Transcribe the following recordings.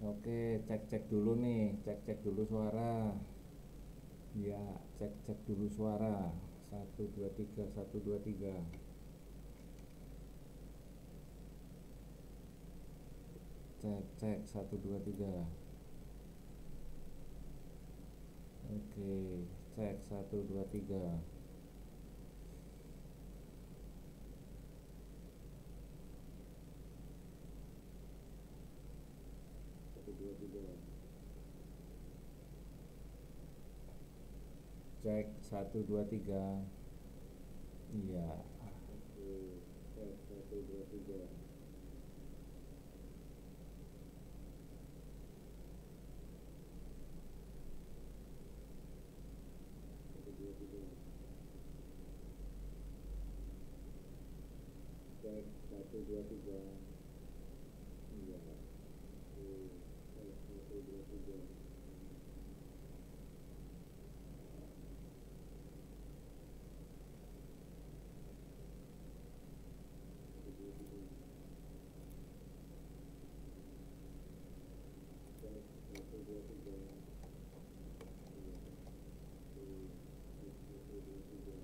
Oke, cek-cek dulu nih, cek-cek dulu suara. Ya, cek-cek dulu suara. Satu dua tiga, satu dua tiga. Cek-cek, satu dua tiga. Oke, cek, satu dua tiga. Satu dua tiga. Cek, satu dua tiga. Iya. Oke, cek, satu dua tiga. Satu dua tiga. Cek, satu dua tiga. Iya. Oke, cek, satu dua tiga. Satu dua tiga. Cek, satu dua tiga. Iya. Oke, cek, satu dua tiga.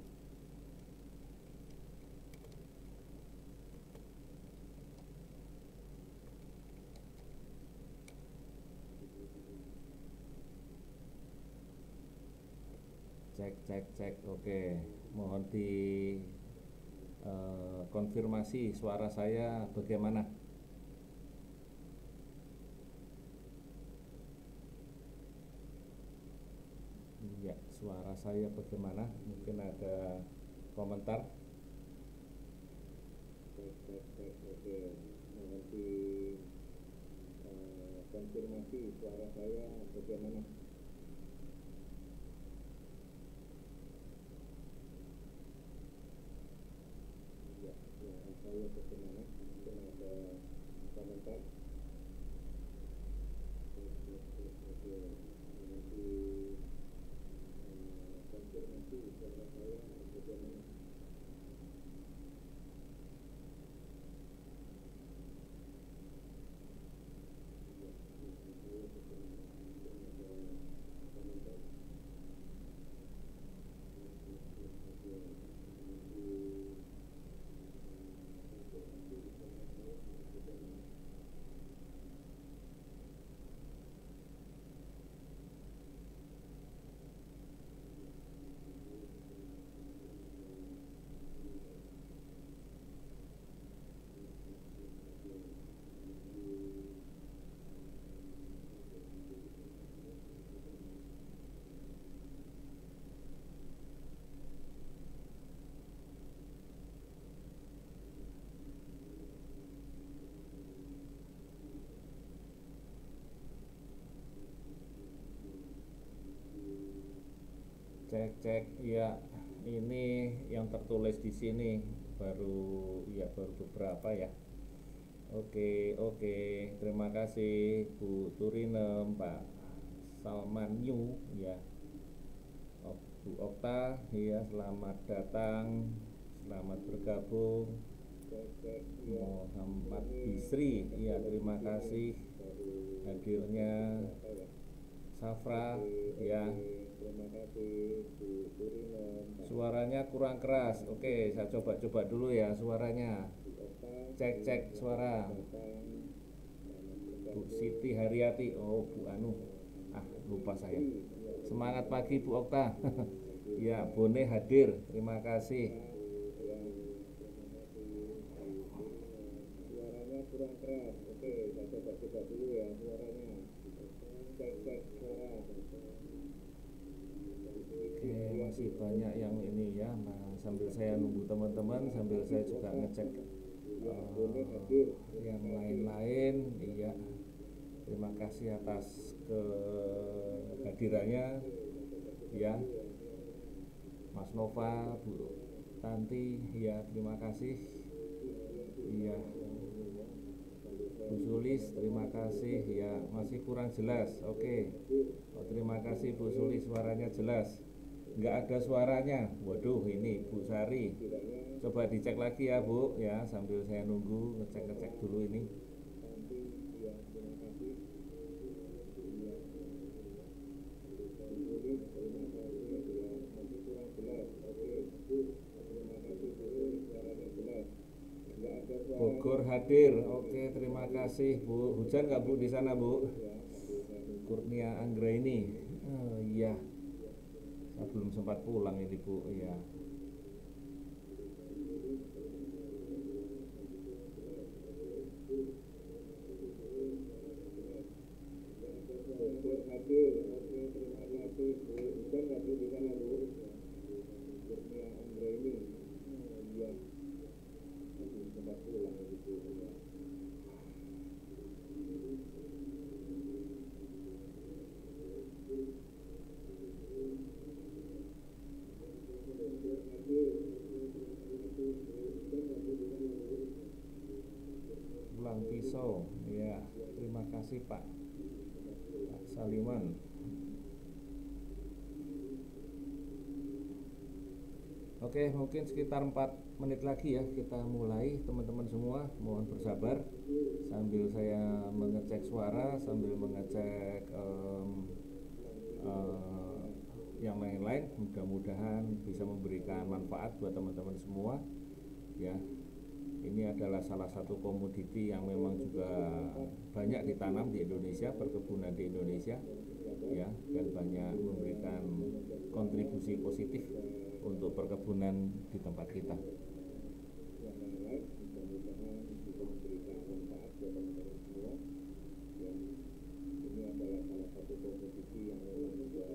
Cek, cek, cek. Oke, mohon di konfirmasi suara saya bagaimana. Iya, suara saya bagaimana? Mungkin ada komentar. Cek, cek, cek. Oke, mohon di konfirmasi suara saya bagaimana. Ya, suara saya bagaimana? Mungkin ada komentar. Oke, nanti konfirmasi suara saya bagaimana. Ya, suara saya bagaimana? Mungkin ada komentar. Oke, nanti cek, cek. Ya, ini yang tertulis di sini baru beberapa ya. Oke, oke. Terima kasih Bu Turinem, Pak Salman Yu ya. Bu Okta ya, selamat datang. Selamat bergabung. Muhammad Bisri ya, terima kasih hadirnya. Safra ya, terima kasih Bu Turinem. Suaranya kurang keras. Oke, saya coba dulu ya suaranya. Cek, cek suara. Bu Siti Haryati. Oh, Bu Anu. Lupa saya. Semangat pagi Bu Okta. Ya, Bone hadir. Terima kasih. Suaranya kurang keras. Oke, saya coba dulu ya suaranya. Cek, cek suara. Oke, masih banyak yang ini ya. Nah, sambil saya nunggu teman-teman, sambil saya juga ngecek yang lain-lain. Iya, terima kasih atas kehadirannya ya, Mas Nova, Bu Tanti ya, terima kasih. Iya, Bu Sulis, terima kasih ya. Masih kurang jelas. Oke. Oh, terima kasih Bu Sulis, suaranya jelas. nggak ada suaranya. Waduh, ini Bu Sari, coba dicek lagi ya Bu ya, sambil saya nunggu ngecek-ngecek dulu ini. Bogor hadir. Oke, terima kasih Bu. Hujan nggak Bu di sana Bu? Kurnia Anggra ini. Oh, iya, saya belum sempat pulang ini Bu. Iya. Bogor hadir. Oke, terima kasih Bu. Hujan nggak Bu di sana Bu? Kurnia Anggra ini. Oh, iya, saya belum sempat pulang ini Bu. Iya. Pulang pisau, ya. Terima kasih Pak Saliman. Oke, mungkin sekitar 4 menit lagi ya kita mulai, teman-teman semua. Mohon bersabar sambil saya mengecek suara, sambil mengecek yang lain-lain. Mudah-mudahan bisa memberikan manfaat buat teman-teman semua ya. Ini adalah salah satu komoditi yang memang juga banyak ditanam di Indonesia, perkebunan di Indonesia ya, dan banyak memberikan kontribusi positif untuk perkebunan di tempat kita. Mudah-mudahan bisa memberikan manfaat buat teman-teman semua ya. Ini adalah salah satu komoditi yang memang juga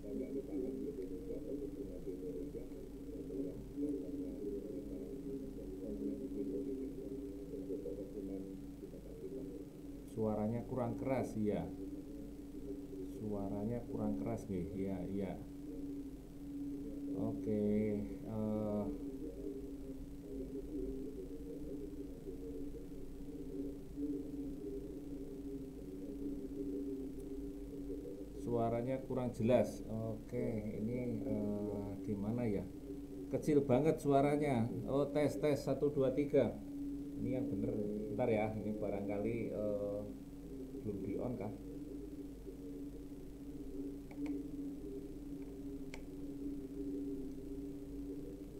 banyak ditanam di Indonesia, perkebunan di Indonesia ya, dan banyak memberikan kontribusi positif untuk perkebunan di tempat kita. Suaranya kurang keras ya. Suaranya kurang keras nih, ya, ya. Oke, suaranya kurang jelas. Oke, ini gimana ya? Kecil banget suaranya. Oh, tes 1 2 3. Ini yang bener. Bentar ya, ini barangkali belum di on kah?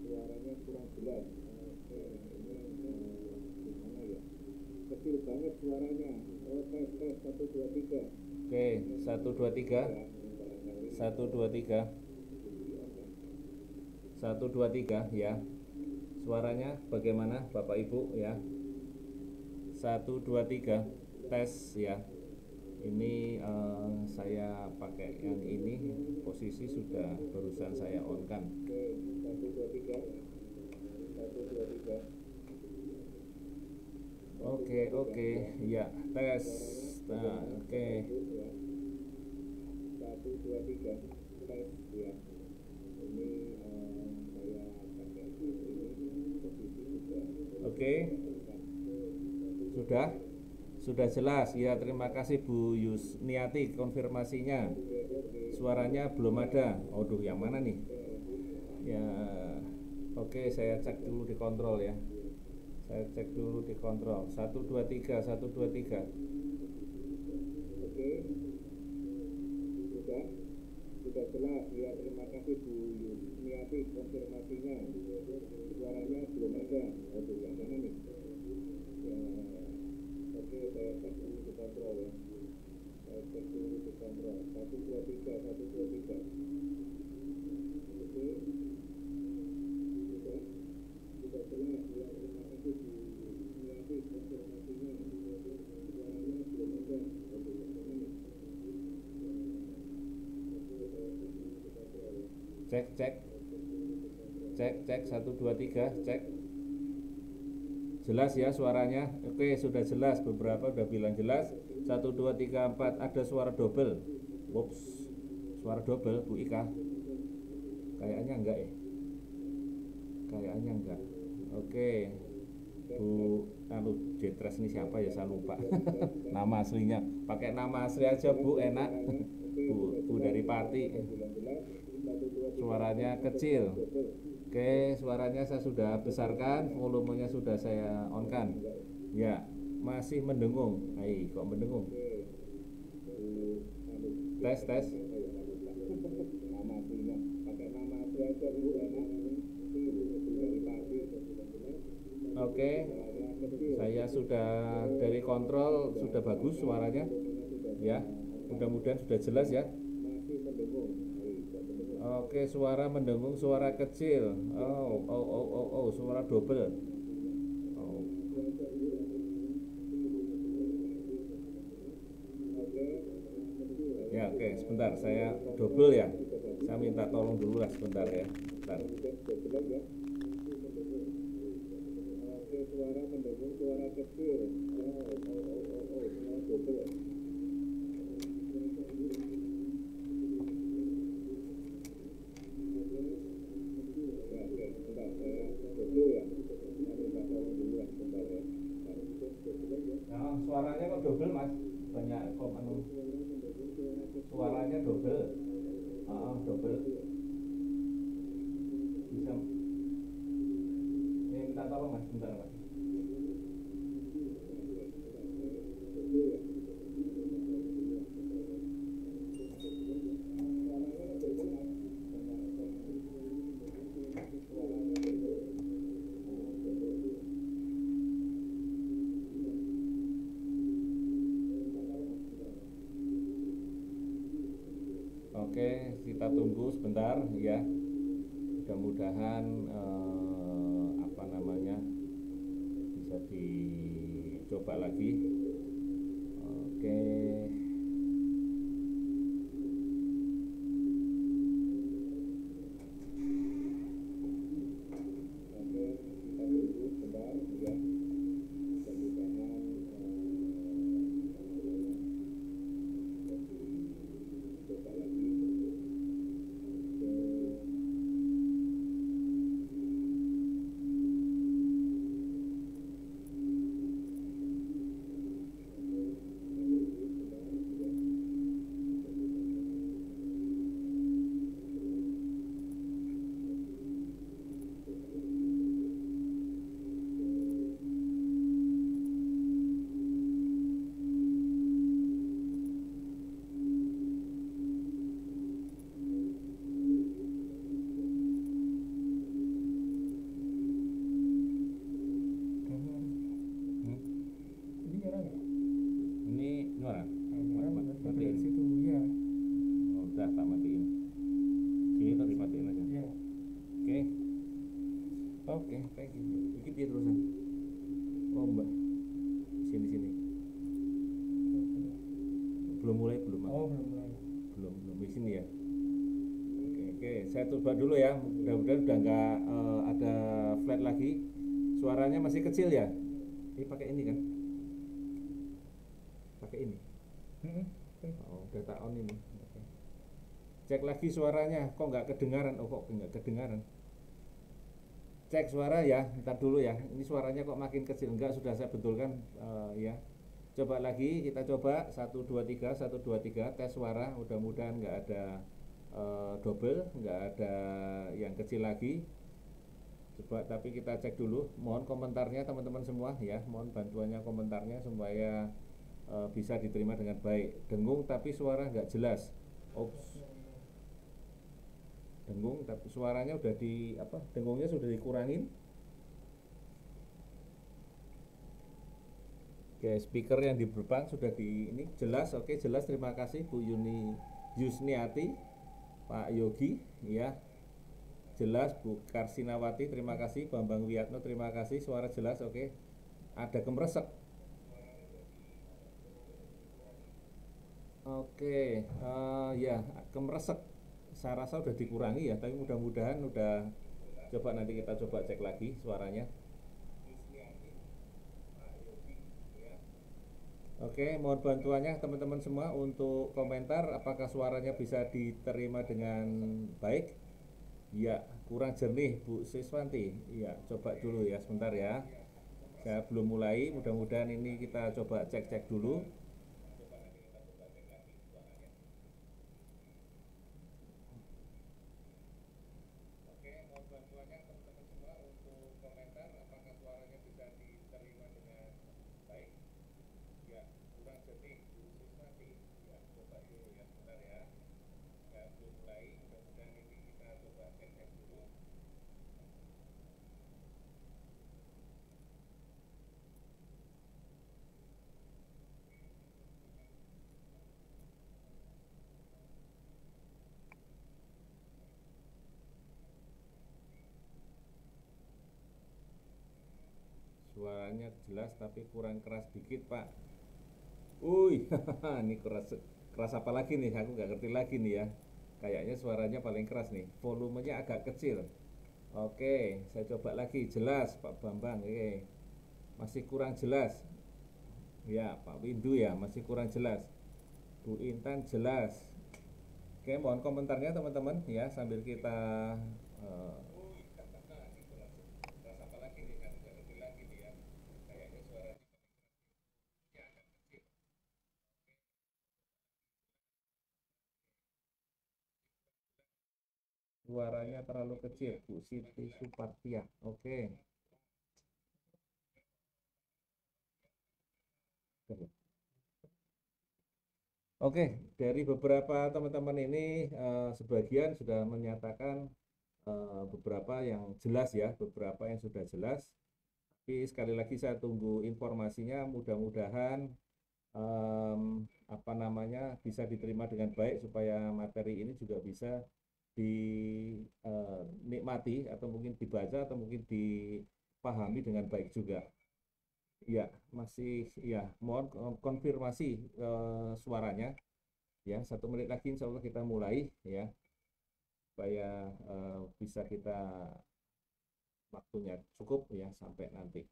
Suaranya kurang jelas. Oke, ini gimana ya? Kecil banget suaranya. Oh, tes 1 2 3. Oke, 1 2 3. 1 2 3. 1 2 3 ya. Suaranya bagaimana Bapak Ibu ya? 1 2 3 tes ya. Ini saya pakai yang ini, posisi sudah barusan saya on kan. Oke, 1 2 3. 1 2 3. Oke, ya, tes. Nah, oke. 1 2 3 tes ya. Ini saya pakai ini, posisi sudah. Oke. Sudah jelas ya. Terima kasih Bu Yusniati konfirmasinya. Suaranya belum ada. Aduh, yang mana nih ya? Oke, saya cek dulu di kontrol ya. Saya cek dulu di kontrol. 1 2 3. 1 2 3. Oke, sudah jelas ya. Terima kasih Bu Yusniati konfirmasinya. Suaranya belum ada. Aduh, yang mana nih ya? Oke, saya cek dulu di kontrol ya. Saya cek dulu di kontrol. 1 2 3. 1 2 3. Oke, sudah jelas ya. Terima kasih Bu Yusniati konfirmasinya. Suaranya belum ada. Aduh, yang mana nih? Cek 1 2 3. Cek jelas ya suaranya. Oke, sudah jelas. Beberapa udah bilang jelas. 1 2 3 4. Ada suara double. Ups, suara double Bu Ika. Kayaknya enggak ya. Kayaknya enggak. Oke, Bu Jetres ini siapa ya, saya lupa. Nama aslinya. Pakai nama asli aja Bu, enak. Bu dari Pati. suaranya kecil. Oke, suaranya saya sudah besarkan, volumenya sudah saya on kan. Ya, masih mendengung. Hai, kok mendengung? Tes, tes. Oke, saya sudah dari kontrol, sudah bagus suaranya. Ya, mudah-mudahan sudah jelas ya. Oke, suara mendengung, suara kecil. Suara double. Oh. Ya, oke, sebentar, saya double ya. Saya minta tolong dulu lah sebentar ya. Bentar. Suara mendengung, suara kecil. Suara double. Nah, suaranya kok double mas, banyak kok suaranya double, double. Bisa, ini minta tolong mas, bentar mas. Oke, kita tunggu sebentar ya. Mudah-mudahan apa namanya bisa dicoba lagi. Oke. Oke, kayak gitu. Dikit ya terusan. Oh mbak, sini. Belum mulai belum? Oh, belum mulai. Belum di sini ya. Oke, saya coba dulu ya. Mudah-mudahan udah nggak ada flat lagi. Suaranya masih kecil ya. Ini pakai ini kan? Pakai ini. Oh, udah tak on ini. Oke. Cek lagi suaranya. Kok nggak kedengaran? Oh, kok nggak kedengaran? Cek suara ya, ntar dulu ya. Ini suaranya kok makin kecil. Enggak, sudah saya betulkan ya. Coba lagi, kita coba 1 2 3 1 2 3 tes suara. Mudah-mudahan nggak ada double, nggak ada yang kecil lagi. Coba, tapi kita cek dulu. Mohon komentarnya teman-teman semua ya. Mohon bantuannya komentarnya supaya bisa diterima dengan baik. Dengung tapi suara nggak jelas. Ops. Dengung tapi suaranya udah dengungnya sudah dikurangin. Oke, speaker yang di depan sudah ini jelas. Oke, jelas. Terima kasih Bu Yusniati, Pak Yogi ya. Jelas. Bu Karsinawati, terima kasih. Bambang Wiyatno, terima kasih. Suara jelas. Oke. Ada kemresek. Oke, ya kemresek. Saya rasa udah dikurangi ya, tapi mudah-mudahan udah. Coba nanti kita coba cek lagi suaranya. Oke, mohon bantuannya teman-teman semua untuk komentar apakah suaranya bisa diterima dengan baik. Ya, kurang jernih Bu Siswanti. Ya, coba dulu ya sebentar ya. Saya belum mulai, mudah-mudahan ini kita coba cek-cek dulu. Suaranya jelas tapi kurang keras dikit, Pak. Wih, ini keras keras apa lagi nih? Aku nggak ngerti lagi nih ya. Kayaknya suaranya paling keras nih. Volumenya agak kecil. Oke, saya coba lagi. Jelas, Pak Bambang. Oke, masih kurang jelas. Ya, Pak Windu ya, masih kurang jelas. Bu Intan jelas. Oke, mohon komentarnya teman-teman ya sambil kita eh, suaranya terlalu kecil, Bu Siti Supartia. Oke. Oke, dari beberapa teman-teman ini sebagian sudah menyatakan beberapa yang jelas ya, beberapa yang sudah jelas. Tapi sekali lagi saya tunggu informasinya, mudah-mudahan em, apa namanya bisa diterima dengan baik supaya materi ini juga bisa dinikmati atau mungkin dibaca atau mungkin dipahami dengan baik juga. Ya, masih ya, mohon konfirmasi suaranya ya. 1 menit lagi insya Allah kita mulai ya, supaya bisa kita waktunya cukup ya sampai nanti.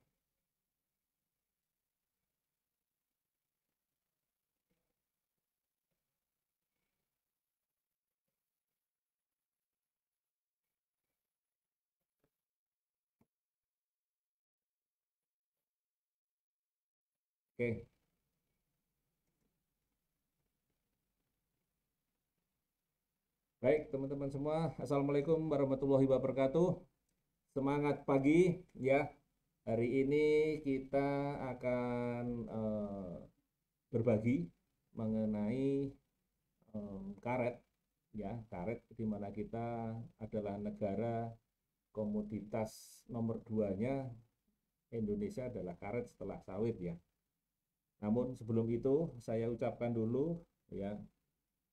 Oke, baik teman-teman semua, Assalamualaikum warahmatullahi wabarakatuh. Semangat pagi ya. Hari ini kita akan berbagi mengenai karet ya, karet di mana kita adalah negara komoditas nomor duanya. Indonesia adalah karet setelah sawit ya. Namun sebelum itu saya ucapkan dulu ya,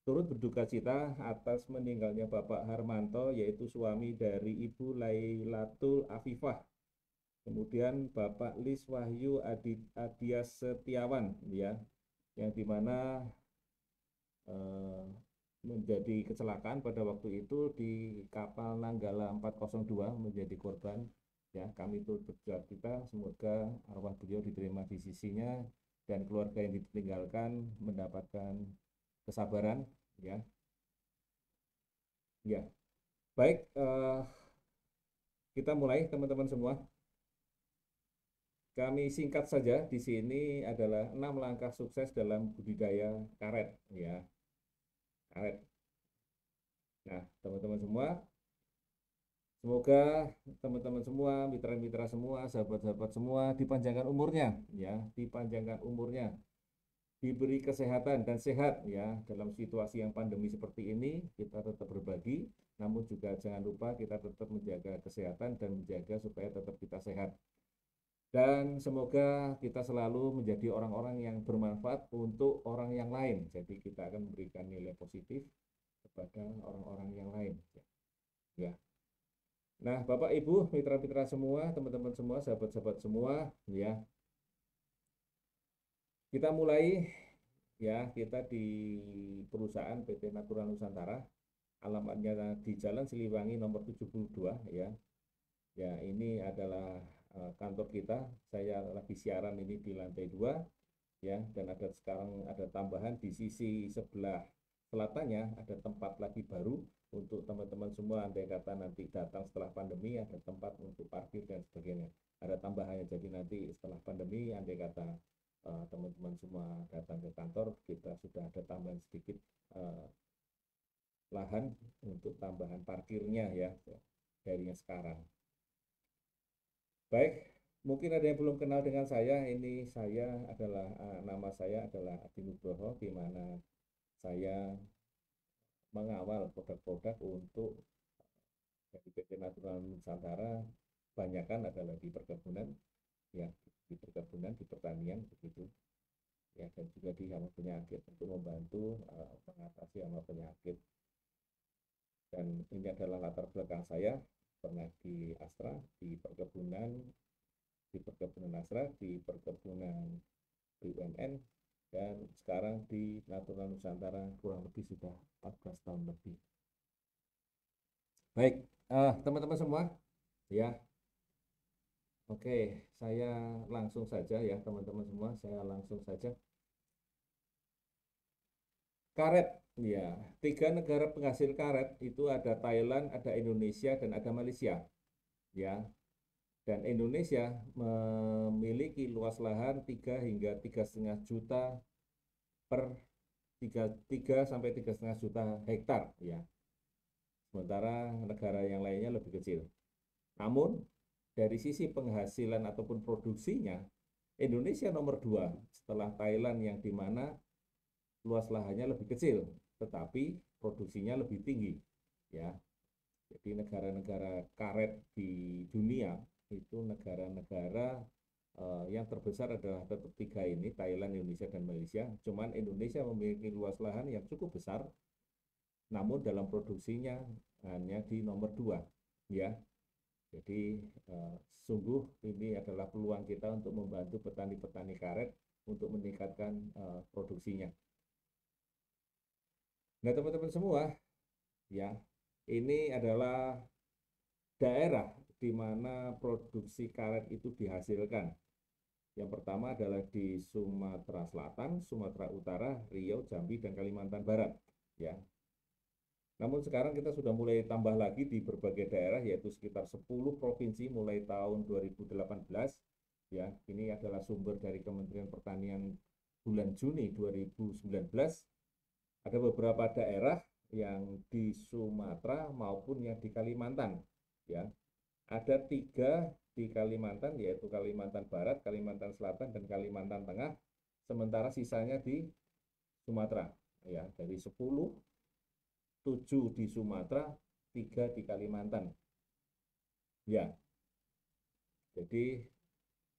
turut berduka cita atas meninggalnya Bapak Harmanto, yaitu suami dari Ibu Lailatul Afifah. Kemudian Bapak Lis Wahyu Adias Setiawan ya, yang dimana eh, menjadi kecelakaan pada waktu itu di kapal Nanggala 402 menjadi korban ya. Kami turut berduka cita, semoga arwah beliau diterima di sisinya dan keluarga yang ditinggalkan mendapatkan kesabaran ya. Ya, baik, kita mulai teman-teman semua. Kami singkat saja, di sini adalah 6 langkah sukses dalam budidaya karet ya, karet. Nah, teman-teman semua, semoga teman-teman semua, mitra-mitra semua, sahabat-sahabat semua dipanjangkan umurnya ya, dipanjangkan umurnya, diberi kesehatan dan sehat ya. Dalam situasi yang pandemi seperti ini kita tetap berbagi, namun juga jangan lupa kita tetap menjaga kesehatan dan menjaga supaya tetap kita sehat. Dan semoga kita selalu menjadi orang-orang yang bermanfaat untuk orang yang lain. Jadi kita akan memberikan nilai positif kepada orang-orang yang lain. Ya. Nah, Bapak Ibu, mitra-mitra semua, teman-teman semua, sahabat-sahabat semua, ya. Kita mulai ya, kita di perusahaan PT Natural Nusantara, alamatnya di Jalan Siliwangi nomor 72 ya. Ya, ini adalah kantor kita. Saya lagi siaran ini di lantai 2 ya, dan ada sekarang ada tambahan di sisi sebelah selatannya ada tempat lagi baru untuk teman-teman semua, andai kata nanti datang setelah pandemi ada tempat untuk parkir dan sebagainya, ada tambahannya. Jadi nanti setelah pandemi andai kata teman-teman semua datang ke kantor, kita sudah ada tambahan sedikit lahan untuk tambahan parkirnya ya, dari yang sekarang. Baik, Mungkin ada yang belum kenal dengan saya. Ini saya adalah nama saya adalah Adi Nugroho, di mana saya mengawal produk-produk untuk dari PT Natural Nusantara. Banyakkan adalah di perkebunan, ya, di perkebunan, di pertanian begitu, ya, dan juga di hama penyakit untuk membantu mengatasi hama penyakit. Dan ini adalah latar belakang saya, pernah di Astra, di perkebunan Astra, di perkebunan BUMN, dan sekarang di Natural Nusantara kurang lebih sudah 14 tahun lebih. Baik, teman-teman semua, ya, oke, saya langsung saja ya teman-teman semua, saya langsung saja. Karet, ya, 3 negara penghasil karet itu ada Thailand, ada Indonesia, dan ada Malaysia, ya. Dan Indonesia memiliki luas lahan 3 hingga 3,5 juta per 3 sampai 3,5 juta hektar, ya. Sementara negara yang lainnya lebih kecil. Namun dari sisi penghasilan ataupun produksinya, Indonesia nomor 2 setelah Thailand, yang dimana luas lahannya lebih kecil, tetapi produksinya lebih tinggi, ya. Jadi negara-negara karet di dunia itu negara-negara yang terbesar adalah tetap 3 ini, Thailand, Indonesia, dan Malaysia. Cuman Indonesia memiliki luas lahan yang cukup besar, namun dalam produksinya hanya di nomor 2, ya. Jadi sungguh ini adalah peluang kita untuk membantu petani-petani karet untuk meningkatkan produksinya. Nah, teman-teman semua, ya, ini adalah daerah di mana produksi karet itu dihasilkan. Yang pertama adalah di Sumatera Selatan, Sumatera Utara, Riau, Jambi, dan Kalimantan Barat, ya. Namun sekarang kita sudah mulai tambah lagi di berbagai daerah, yaitu sekitar 10 provinsi mulai tahun 2018, ya. Ini adalah sumber dari Kementerian Pertanian bulan Juni 2019. Ada beberapa daerah yang di Sumatera maupun yang di Kalimantan, ya. Ada 3 di Kalimantan, yaitu Kalimantan Barat, Kalimantan Selatan, dan Kalimantan Tengah. Sementara sisanya di Sumatera, ya. Dari 10, 7 di Sumatera, 3 di Kalimantan, ya. Jadi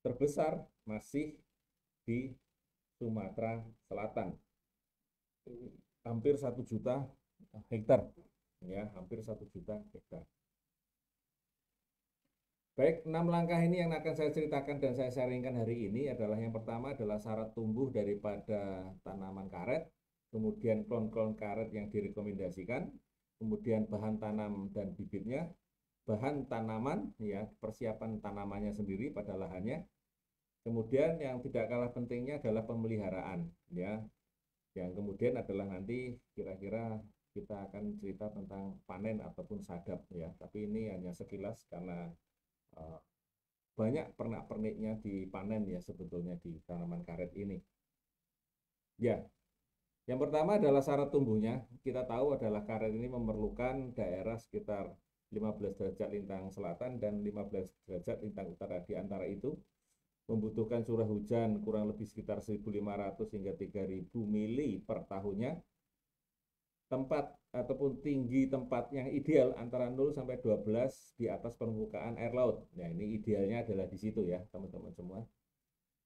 terbesar masih di Sumatera Selatan, hampir 1 juta hektar, ya, hampir 1 juta hektar. Baik, 6 langkah ini yang akan saya ceritakan dan saya sharingkan hari ini adalah, yang pertama adalah syarat tumbuh daripada tanaman karet, kemudian klon-klon karet yang direkomendasikan, kemudian bahan tanam dan bibitnya, bahan tanaman, ya, persiapan tanamannya sendiri pada lahannya, kemudian yang tidak kalah pentingnya adalah pemeliharaan, ya, yang kemudian adalah nanti kira-kira kita akan cerita tentang panen ataupun sadap, ya, tapi ini hanya sekilas karena banyak pernak-perniknya di panen, ya, sebetulnya di tanaman karet ini. Ya, yang pertama adalah syarat tumbuhnya. Kita tahu adalah karet ini memerlukan daerah sekitar 15 derajat lintang selatan dan 15 derajat lintang utara. Di antara itu membutuhkan curah hujan kurang lebih sekitar 1.500 hingga 3.000 mili per tahunnya. Tempat ataupun tinggi tempat yang ideal antara 0 sampai 12 di atas permukaan air laut. Nah, ini idealnya adalah di situ, ya, teman-teman semua.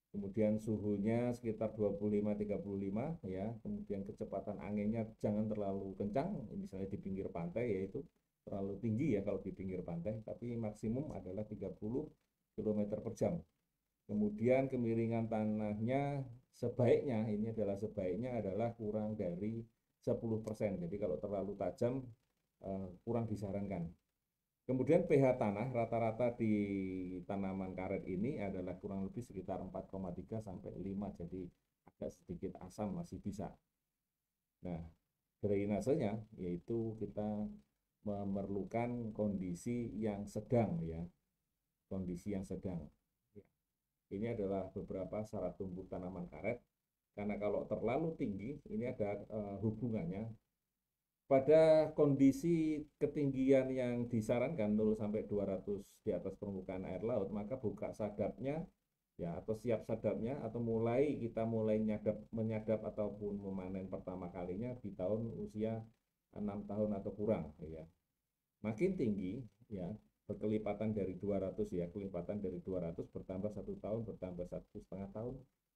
Kemudian suhunya sekitar 25-35, ya. Kemudian kecepatan anginnya jangan terlalu kencang, misalnya di pinggir pantai, yaitu terlalu tinggi, ya, kalau di pinggir pantai, tapi maksimum adalah 30 km per jam. Kemudian kemiringan tanahnya sebaiknya, ini adalah sebaiknya adalah kurang dari 10%. Jadi kalau terlalu tajam kurang disarankan. Kemudian pH tanah rata-rata di tanaman karet ini adalah kurang lebih sekitar 4,3 sampai 5, jadi agak sedikit asam masih bisa. Nah, drainasenya yaitu kita memerlukan kondisi yang sedang, ya. Kondisi yang sedang. Ini adalah beberapa syarat tumbuh tanaman karet. Karena kalau terlalu tinggi, ini ada hubungannya pada kondisi ketinggian yang disarankan 0 sampai 200 di atas permukaan air laut, maka buka sadapnya ya atau siap sadapnya atau kita mulai menyadap ataupun memanen pertama kalinya di tahun usia 6 tahun atau kurang ya. Makin tinggi ya, berkelipatan dari 200 ya, kelipatan dari 200 bertambah 1 tahun, bertambah 1,5 tahun,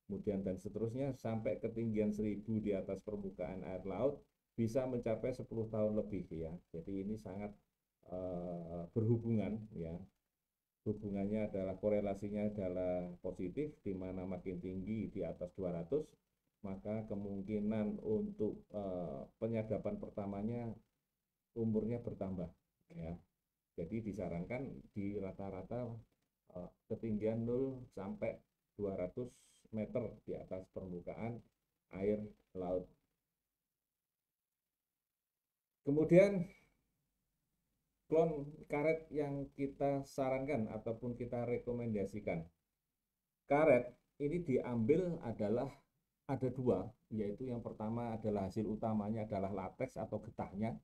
kemudian dan seterusnya sampai ketinggian 1000 di atas permukaan air laut bisa mencapai 10 tahun lebih ya. Jadi ini sangat berhubungan ya. Hubungannya adalah korelasinya adalah positif, di mana makin tinggi di atas 200 maka kemungkinan untuk penyadapan pertamanya umurnya bertambah ya. Jadi disarankan di rata-rata ketinggian 0 sampai 200 meter di atas permukaan air laut. Kemudian klon karet yang kita sarankan ataupun kita rekomendasikan. Karet ini diambil adalah ada dua, yaitu yang pertama adalah hasil utamanya adalah lateks atau getahnya.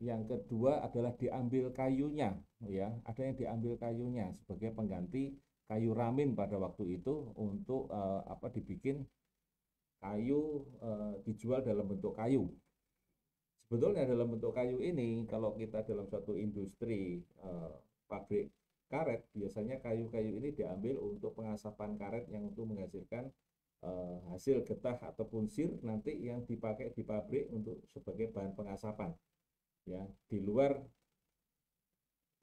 Yang kedua adalah diambil kayunya, ya. Ada yang diambil kayunya sebagai pengganti kayu ramin pada waktu itu untuk dibikin kayu, dijual dalam bentuk kayu. Sebetulnya dalam bentuk kayu ini, kalau kita dalam suatu industri pabrik karet, biasanya kayu-kayu ini diambil untuk pengasapan karet yang untuk menghasilkan hasil getah ataupun sir nanti yang dipakai di pabrik untuk sebagai bahan pengasapan. Ya, di luar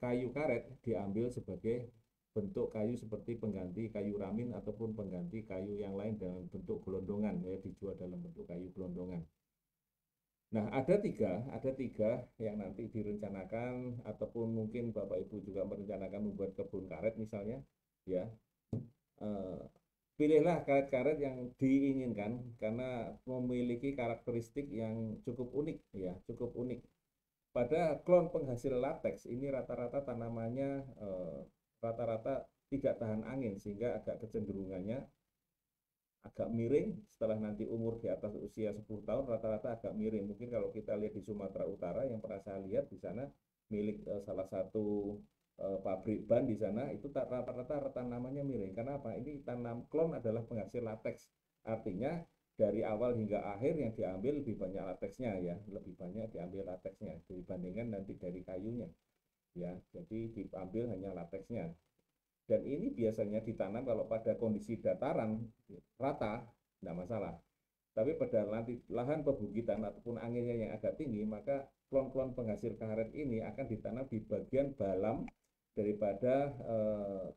kayu karet diambil sebagai bentuk kayu seperti pengganti kayu ramin ataupun pengganti kayu yang lain dalam bentuk gelondongan, ya, dijual dalam bentuk kayu gelondongan. Nah, ada tiga yang nanti direncanakan ataupun mungkin Bapak Ibu juga merencanakan membuat kebun karet misalnya, ya. Pilihlah karet-karet yang diinginkan karena memiliki karakteristik yang cukup unik, ya, cukup unik. Pada klon penghasil lateks ini rata-rata tanamannya rata-rata tidak tahan angin sehingga agak kecenderungannya agak miring. Setelah nanti umur di atas usia 10 tahun rata-rata agak miring. Mungkin kalau kita lihat di Sumatera Utara yang pernah saya lihat di sana milik salah satu pabrik ban di sana itu rata-rata tanamannya miring. Karena apa? Ini tanam klon adalah penghasil lateks. Artinya dari awal hingga akhir yang diambil lebih banyak lateksnya ya, lebih banyak diambil lateksnya dibandingkan nanti dari kayunya. Ya, jadi diambil hanya lateksnya. Dan ini biasanya ditanam kalau pada kondisi dataran rata, tidak masalah. Tapi pada lahan pebukitan ataupun anginnya yang agak tinggi, maka klon-klon penghasil karet ini akan ditanam di bagian balam daripada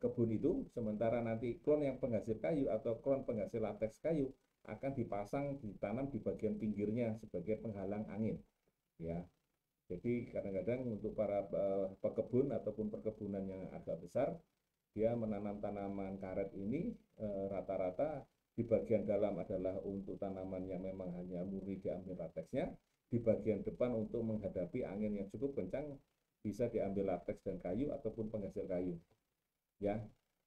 kebun itu. Sementara nanti klon yang penghasil kayu atau klon penghasil lateks kayu akan ditanam di bagian pinggirnya sebagai penghalang angin. Ya, jadi kadang-kadang untuk para pekebun ataupun perkebunan yang agak besar, dia menanam tanaman karet ini rata-rata di bagian dalam adalah untuk tanaman yang memang hanya murni diambil lateksnya, di bagian depan untuk menghadapi angin yang cukup kencang bisa diambil lateks dan kayu ataupun penghasil kayu. Ya.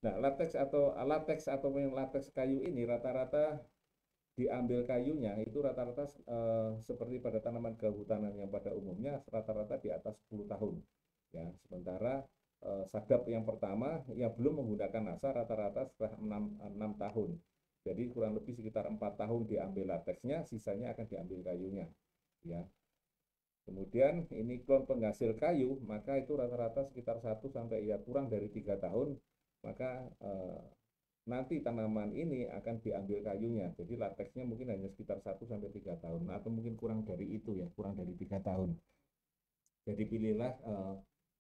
Nah, lateks atau lateks kayu ini rata-rata diambil kayunya itu rata-rata seperti pada tanaman kehutanan yang pada umumnya rata-rata di atas 10 tahun. Ya, sementara sadap yang pertama yang belum menggunakan nasa rata-rata setelah 6 tahun. Jadi kurang lebih sekitar 4 tahun diambil lateksnya, sisanya akan diambil kayunya. Ya. Kemudian ini klon penghasil kayu, maka itu rata-rata sekitar 1 sampai ya kurang dari 3 tahun, maka nanti tanaman ini akan diambil kayunya. Jadi lateksnya mungkin hanya sekitar 1 sampai 3 tahun atau mungkin kurang dari itu ya, kurang dari 3 tahun. Jadi pilihlah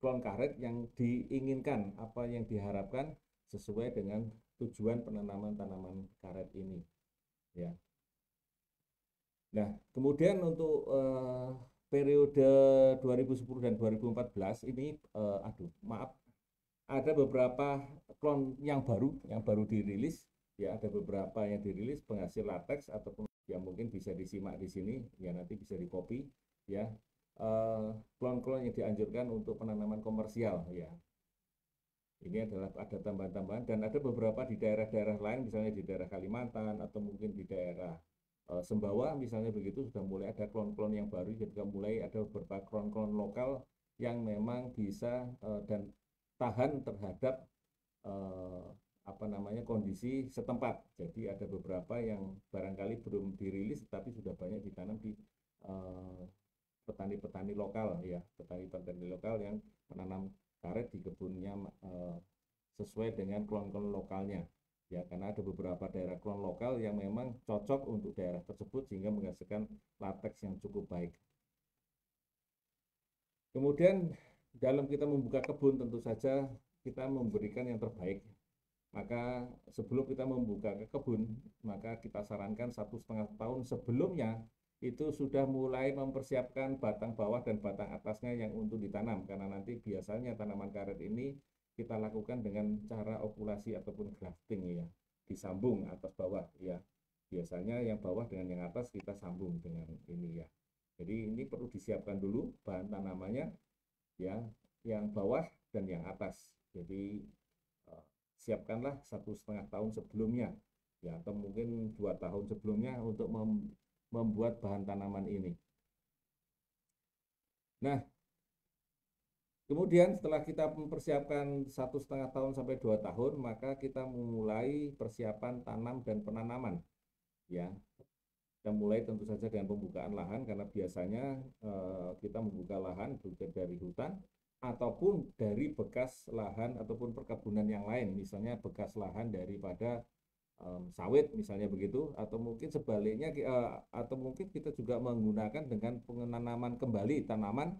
klon karet yang diinginkan, apa yang diharapkan sesuai dengan tujuan penanaman tanaman karet ini. Ya. Nah, kemudian untuk periode 2010 dan 2014 ini, ada beberapa klon yang baru dirilis. Ya, ada beberapa yang dirilis penghasil lateks ataupun yang mungkin bisa disimak di sini, ya nanti bisa di-copy, ya. Klon-klon yang dianjurkan untuk penanaman komersial ya. Ini adalah ada tambahan-tambahan dan ada beberapa di daerah-daerah lain misalnya di daerah Kalimantan atau mungkin di daerah Sembawa misalnya begitu, sudah mulai ada klon-klon yang baru, ketika mulai ada beberapa klon-klon lokal yang memang bisa dan tahan terhadap kondisi setempat. Jadi ada beberapa yang barangkali belum dirilis tapi sudah banyak ditanam di petani-petani lokal ya, petani-petani lokal yang menanam karet di kebunnya sesuai dengan klon-klon lokalnya. Ya, karena ada beberapa daerah klon lokal yang memang cocok untuk daerah tersebut sehingga menghasilkan lateks yang cukup baik. Kemudian dalam kita membuka kebun tentu saja kita memberikan yang terbaik. Maka sebelum kita membuka ke kebun, maka kita sarankan 1,5 tahun sebelumnya itu sudah mulai mempersiapkan batang bawah dan batang atasnya yang untuk ditanam. Karena nanti biasanya tanaman karet ini kita lakukan dengan cara okulasi ataupun grafting ya, disambung atas bawah ya. Biasanya yang bawah dengan yang atas kita sambung dengan ini ya. Jadi ini perlu disiapkan dulu bahan tanamannya ya, yang bawah dan yang atas. Jadi siapkanlah 1,5 tahun sebelumnya ya, atau mungkin 2 tahun sebelumnya untuk membuat bahan tanaman ini. Nah, kemudian setelah kita mempersiapkan 1,5 tahun sampai 2 tahun, maka kita memulai persiapan tanam dan penanaman. Ya, kita mulai tentu saja dengan pembukaan lahan, karena biasanya kita membuka lahan dari hutan ataupun dari bekas lahan ataupun perkebunan yang lain, misalnya bekas lahan daripada sawit misalnya begitu, atau mungkin sebaliknya atau mungkin kita juga menggunakan dengan penanaman kembali tanaman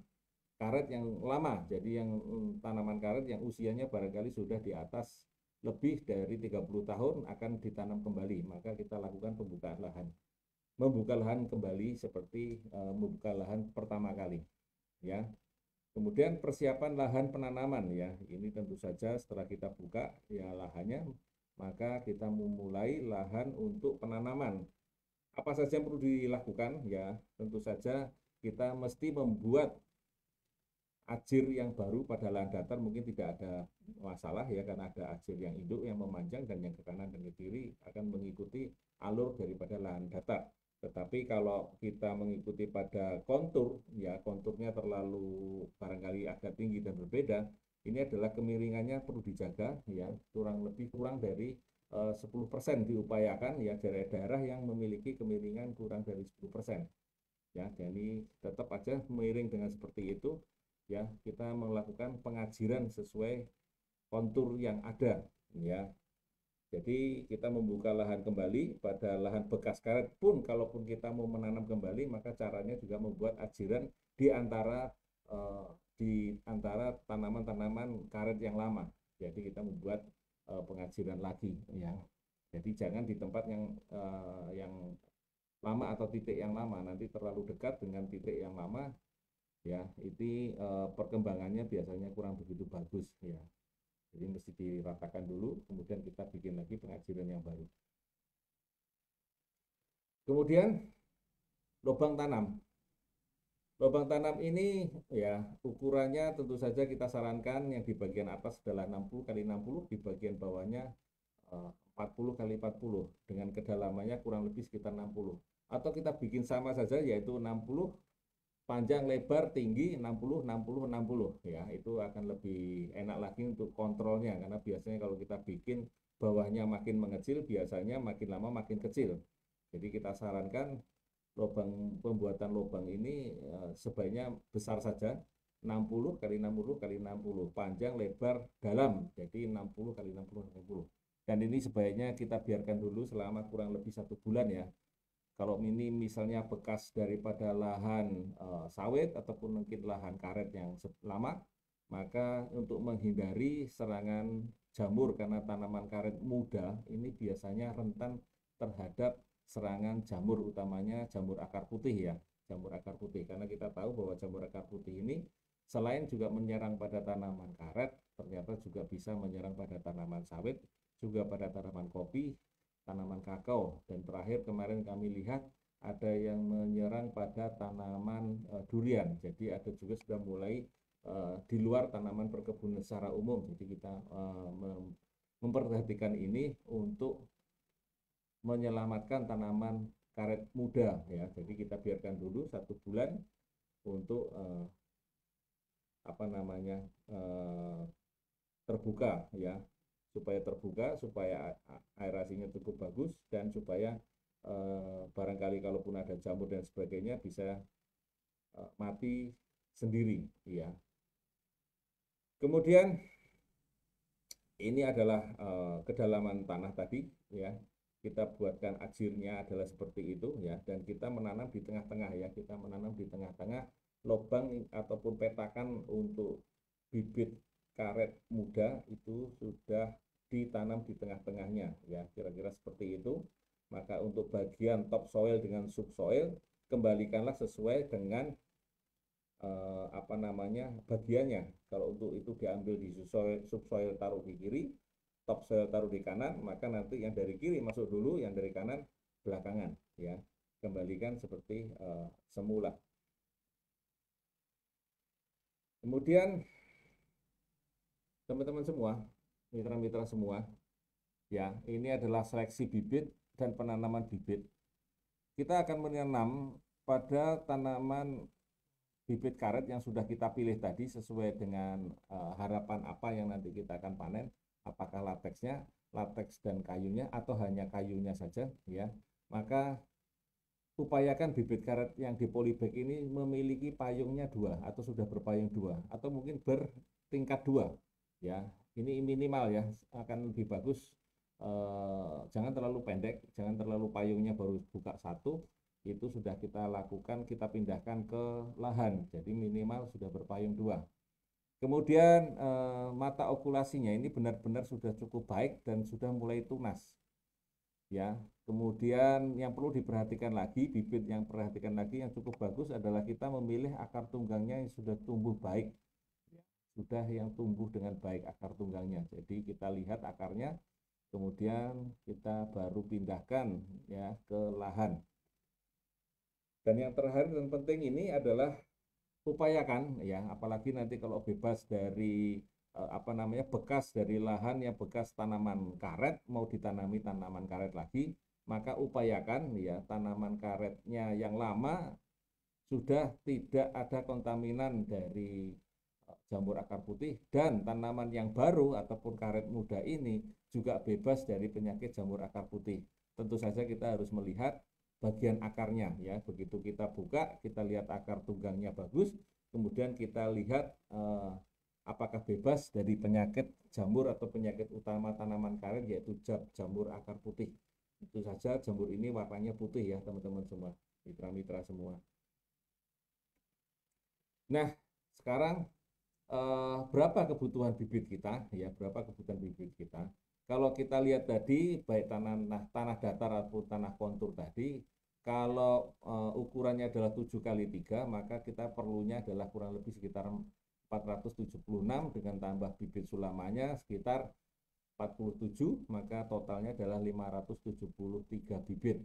karet yang lama. Jadi yang tanaman karet yang usianya barangkali sudah di atas lebih dari 30 tahun akan ditanam kembali, maka kita lakukan pembukaan lahan. Membuka lahan kembali seperti membuka lahan pertama kali ya. Kemudian persiapan lahan penanaman ya. Ini tentu saja setelah kita buka ya lahannya, maka kita memulai lahan untuk penanaman. Apa saja yang perlu dilakukan ya? Tentu saja kita mesti membuat ajir yang baru pada lahan datar, mungkin tidak ada masalah ya, karena ada ajir yang induk yang memanjang dan yang ke kanan dan ke kiri akan mengikuti alur daripada lahan datar. Tetapi kalau kita mengikuti pada kontur ya, konturnya terlalu barangkali agak tinggi dan berbeda, ini adalah kemiringannya perlu dijaga ya, kurang dari 10% diupayakan ya, daerah-daerah yang memiliki kemiringan kurang dari 10% ya. Jadi tetap aja miring dengan seperti itu ya, kita melakukan pengajiran sesuai kontur yang ada ya. Jadi kita membuka lahan kembali pada lahan bekas karet pun, kalaupun kita mau menanam kembali, maka caranya juga membuat ajiran di antara tanaman-tanaman karet yang lama. Jadi kita membuat pengajiran lagi ya. Jadi jangan di tempat yang lama atau titik yang lama, nanti terlalu dekat dengan titik yang lama ya, itu perkembangannya biasanya kurang begitu bagus ya. Jadi mesti diratakan dulu, kemudian kita bikin lagi pengajiran yang baru. Kemudian lubang tanam. Lubang tanam ini ya ukurannya tentu saja kita sarankan yang di bagian atas adalah 60 kali 60, di bagian bawahnya 40 kali 40 dengan kedalamannya kurang lebih sekitar 60. Atau kita bikin sama saja, yaitu 60 panjang lebar tinggi 60 60 60 ya, itu akan lebih enak lagi untuk kontrolnya, karena biasanya kalau kita bikin bawahnya makin mengecil, biasanya makin lama makin kecil. Jadi kita sarankan pembuatan lubang ini sebaiknya besar saja, 60 kali 60 kali 60 panjang lebar dalam, jadi 60 kali 60 60. Dan ini sebaiknya kita biarkan dulu selama kurang lebih 1 bulan ya. Kalau ini misalnya bekas daripada lahan sawit ataupun mungkin lahan karet yang lama, maka untuk menghindari serangan jamur, karena tanaman karet muda ini biasanya rentan terhadap serangan jamur, utamanya jamur akar putih ya, jamur akar putih. Karena kita tahu bahwa jamur akar putih ini selain juga menyerang pada tanaman karet, ternyata juga bisa menyerang pada tanaman sawit, juga pada tanaman kopi, tanaman kakao, dan terakhir kemarin kami lihat ada yang menyerang pada tanaman durian. Jadi ada juga sudah mulai di luar tanaman perkebunan secara umum. Jadi kita memperhatikan ini untuk menyelamatkan tanaman karet muda ya. Jadi kita biarkan dulu 1 bulan untuk terbuka ya, supaya terbuka, supaya aerasinya cukup bagus, dan supaya barangkali kalaupun ada jamur dan sebagainya bisa mati sendiri ya. Kemudian ini adalah kedalaman tanah tadi ya. Kita buatkan ajirnya adalah seperti itu ya, dan kita menanam di tengah-tengah ya. Kita menanam di tengah-tengah lubang ataupun petakan untuk bibit karet muda itu sudah ditanam di tengah-tengahnya ya, kira-kira seperti itu. Maka untuk bagian topsoil dengan subsoil kembalikanlah sesuai dengan bagiannya. Kalau untuk itu diambil di subsoil taruh di kiri, topsoil taruh di kanan, maka nanti yang dari kiri masuk dulu, yang dari kanan belakangan ya. Kembalikan seperti semula. Kemudian teman-teman semua, mitra-mitra semua ya, ini adalah seleksi bibit dan penanaman bibit. Kita akan menanam pada tanaman bibit karet yang sudah kita pilih tadi sesuai dengan harapan apa yang nanti kita akan panen, apakah lateksnya, lateks dan kayunya, atau hanya kayunya saja ya. Maka upayakan bibit karet yang di polybag ini memiliki payungnya 2 atau sudah berpayung 2 atau mungkin bertingkat 2 ya. Ini minimal ya, akan lebih bagus. Jangan terlalu pendek, jangan terlalu payungnya baru buka 1. Itu sudah kita lakukan, kita pindahkan ke lahan, jadi minimal sudah berpayung 2. Kemudian mata okulasinya ini benar-benar sudah cukup baik dan sudah mulai tunas ya. Kemudian yang perlu diperhatikan lagi, bibit yang perhatikan lagi yang cukup bagus adalah kita memilih akar tunggangnya yang sudah tumbuh baik, sudah yang tumbuh dengan baik akar tunggangnya. Jadi kita lihat akarnya, kemudian kita baru pindahkan ya ke lahan. Dan yang terakhir dan penting ini adalah upayakan ya, apalagi nanti kalau bebas dari bekas dari lahan yang bekas tanaman karet mau ditanami tanaman karet lagi, maka upayakan ya tanaman karetnya yang lama sudah tidak ada kontaminan dari jamur akar putih, dan tanaman yang baru ataupun karet muda ini juga bebas dari penyakit jamur akar putih. Tentu saja kita harus melihat bagian akarnya ya. Begitu kita buka, kita lihat akar tunggangnya bagus, kemudian kita lihat apakah bebas dari penyakit jamur atau penyakit utama tanaman karet, yaitu jamur akar putih. Itu saja, jamur ini warnanya putih ya teman-teman semua, mitra-mitra semua. Nah, sekarang berapa kebutuhan bibit kita ya, berapa kebutuhan bibit kita. Kalau kita lihat tadi baik tanah datar ataupun tanah kontur tadi, kalau ukurannya adalah 7x3, maka kita perlunya adalah kurang lebih sekitar 476 dengan tambah bibit sulamanya sekitar 47, maka totalnya adalah 573 bibit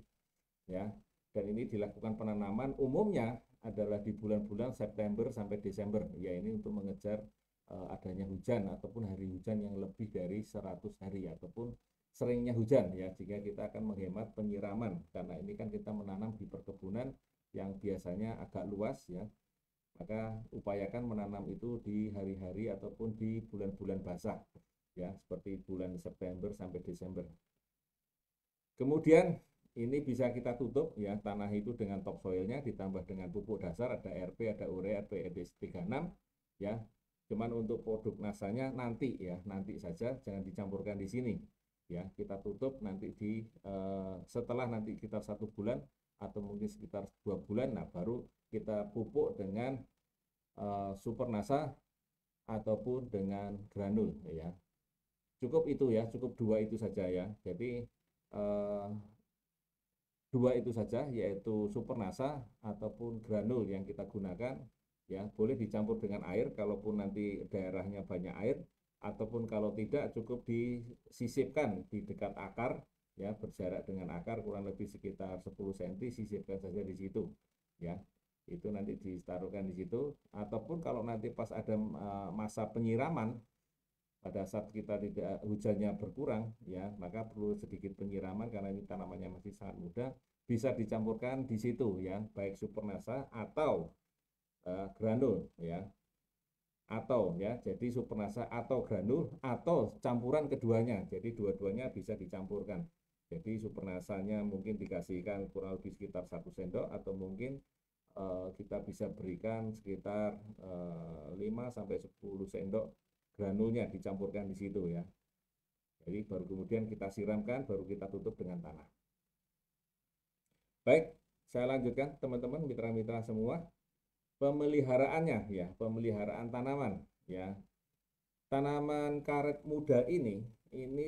ya. Dan ini dilakukan penanaman umumnya adalah di bulan-bulan September sampai Desember ya, ini untuk mengejar adanya hujan ataupun hari hujan yang lebih dari 100 hari ataupun seringnya hujan ya, jika kita akan menghemat penyiraman, karena ini kan kita menanam di perkebunan yang biasanya agak luas ya. Maka upayakan menanam itu di hari-hari ataupun di bulan-bulan basah ya, seperti bulan September sampai Desember. Kemudian ini bisa kita tutup ya, tanah itu dengan topsoilnya ditambah dengan pupuk dasar, ada RP, ada urea, PED 36 ya. Cuman untuk produk nasanya nanti ya, nanti saja, jangan dicampurkan di sini ya. Kita tutup nanti setelah nanti sekitar 1 bulan atau mungkin sekitar 2 bulan, nah baru kita pupuk dengan super nasa ataupun dengan granul ya. Cukup itu ya, cukup 2 itu saja ya. Jadi 2 itu saja, yaitu super nasa ataupun granul yang kita gunakan ya. Boleh dicampur dengan air kalaupun nanti daerahnya banyak air, ataupun kalau tidak cukup disisipkan di dekat akar ya, berjarak dengan akar kurang lebih sekitar 10 cm, sisipkan saja di situ ya. Itu nanti ditaruhkan di situ, ataupun kalau nanti pas ada masa penyiraman, pada saat kita tidak hujannya berkurang ya, maka perlu sedikit penyiraman karena ini tanamannya masih sangat muda, bisa dicampurkan di situ ya, baik supernasa atau granul ya, atau ya, jadi supernasa atau granul atau campuran keduanya, jadi dua-duanya bisa dicampurkan. Jadi supernasanya mungkin dikasihkan kurang lebih sekitar 1 sendok, atau mungkin kita bisa berikan sekitar 5 sampai 10 sendok granulnya dicampurkan di situ ya. Jadi baru kemudian kita siramkan, baru kita tutup dengan tanah. Baik, saya lanjutkan teman-teman, mitra-mitra semua. Pemeliharaannya ya, pemeliharaan tanaman ya. Tanaman karet muda ini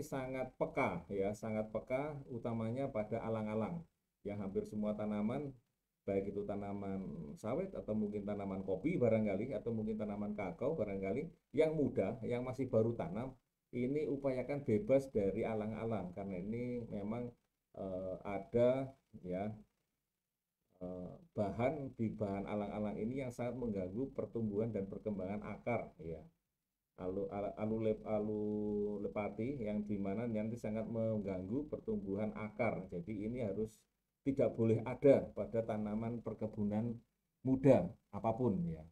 sangat peka ya, sangat peka utamanya pada alang-alang. Ya, hampir semua tanaman, baik itu tanaman sawit atau mungkin tanaman kopi barangkali, atau mungkin tanaman kakao barangkali, yang muda, yang masih baru tanam, ini upayakan bebas dari alang-alang, karena ini memang ada ya bahan alang-alang ini yang sangat mengganggu pertumbuhan dan perkembangan akar ya. Alulepati yang dimana nanti sangat mengganggu pertumbuhan akar. Jadi ini harus tidak boleh ada pada tanaman perkebunan muda apapun ya.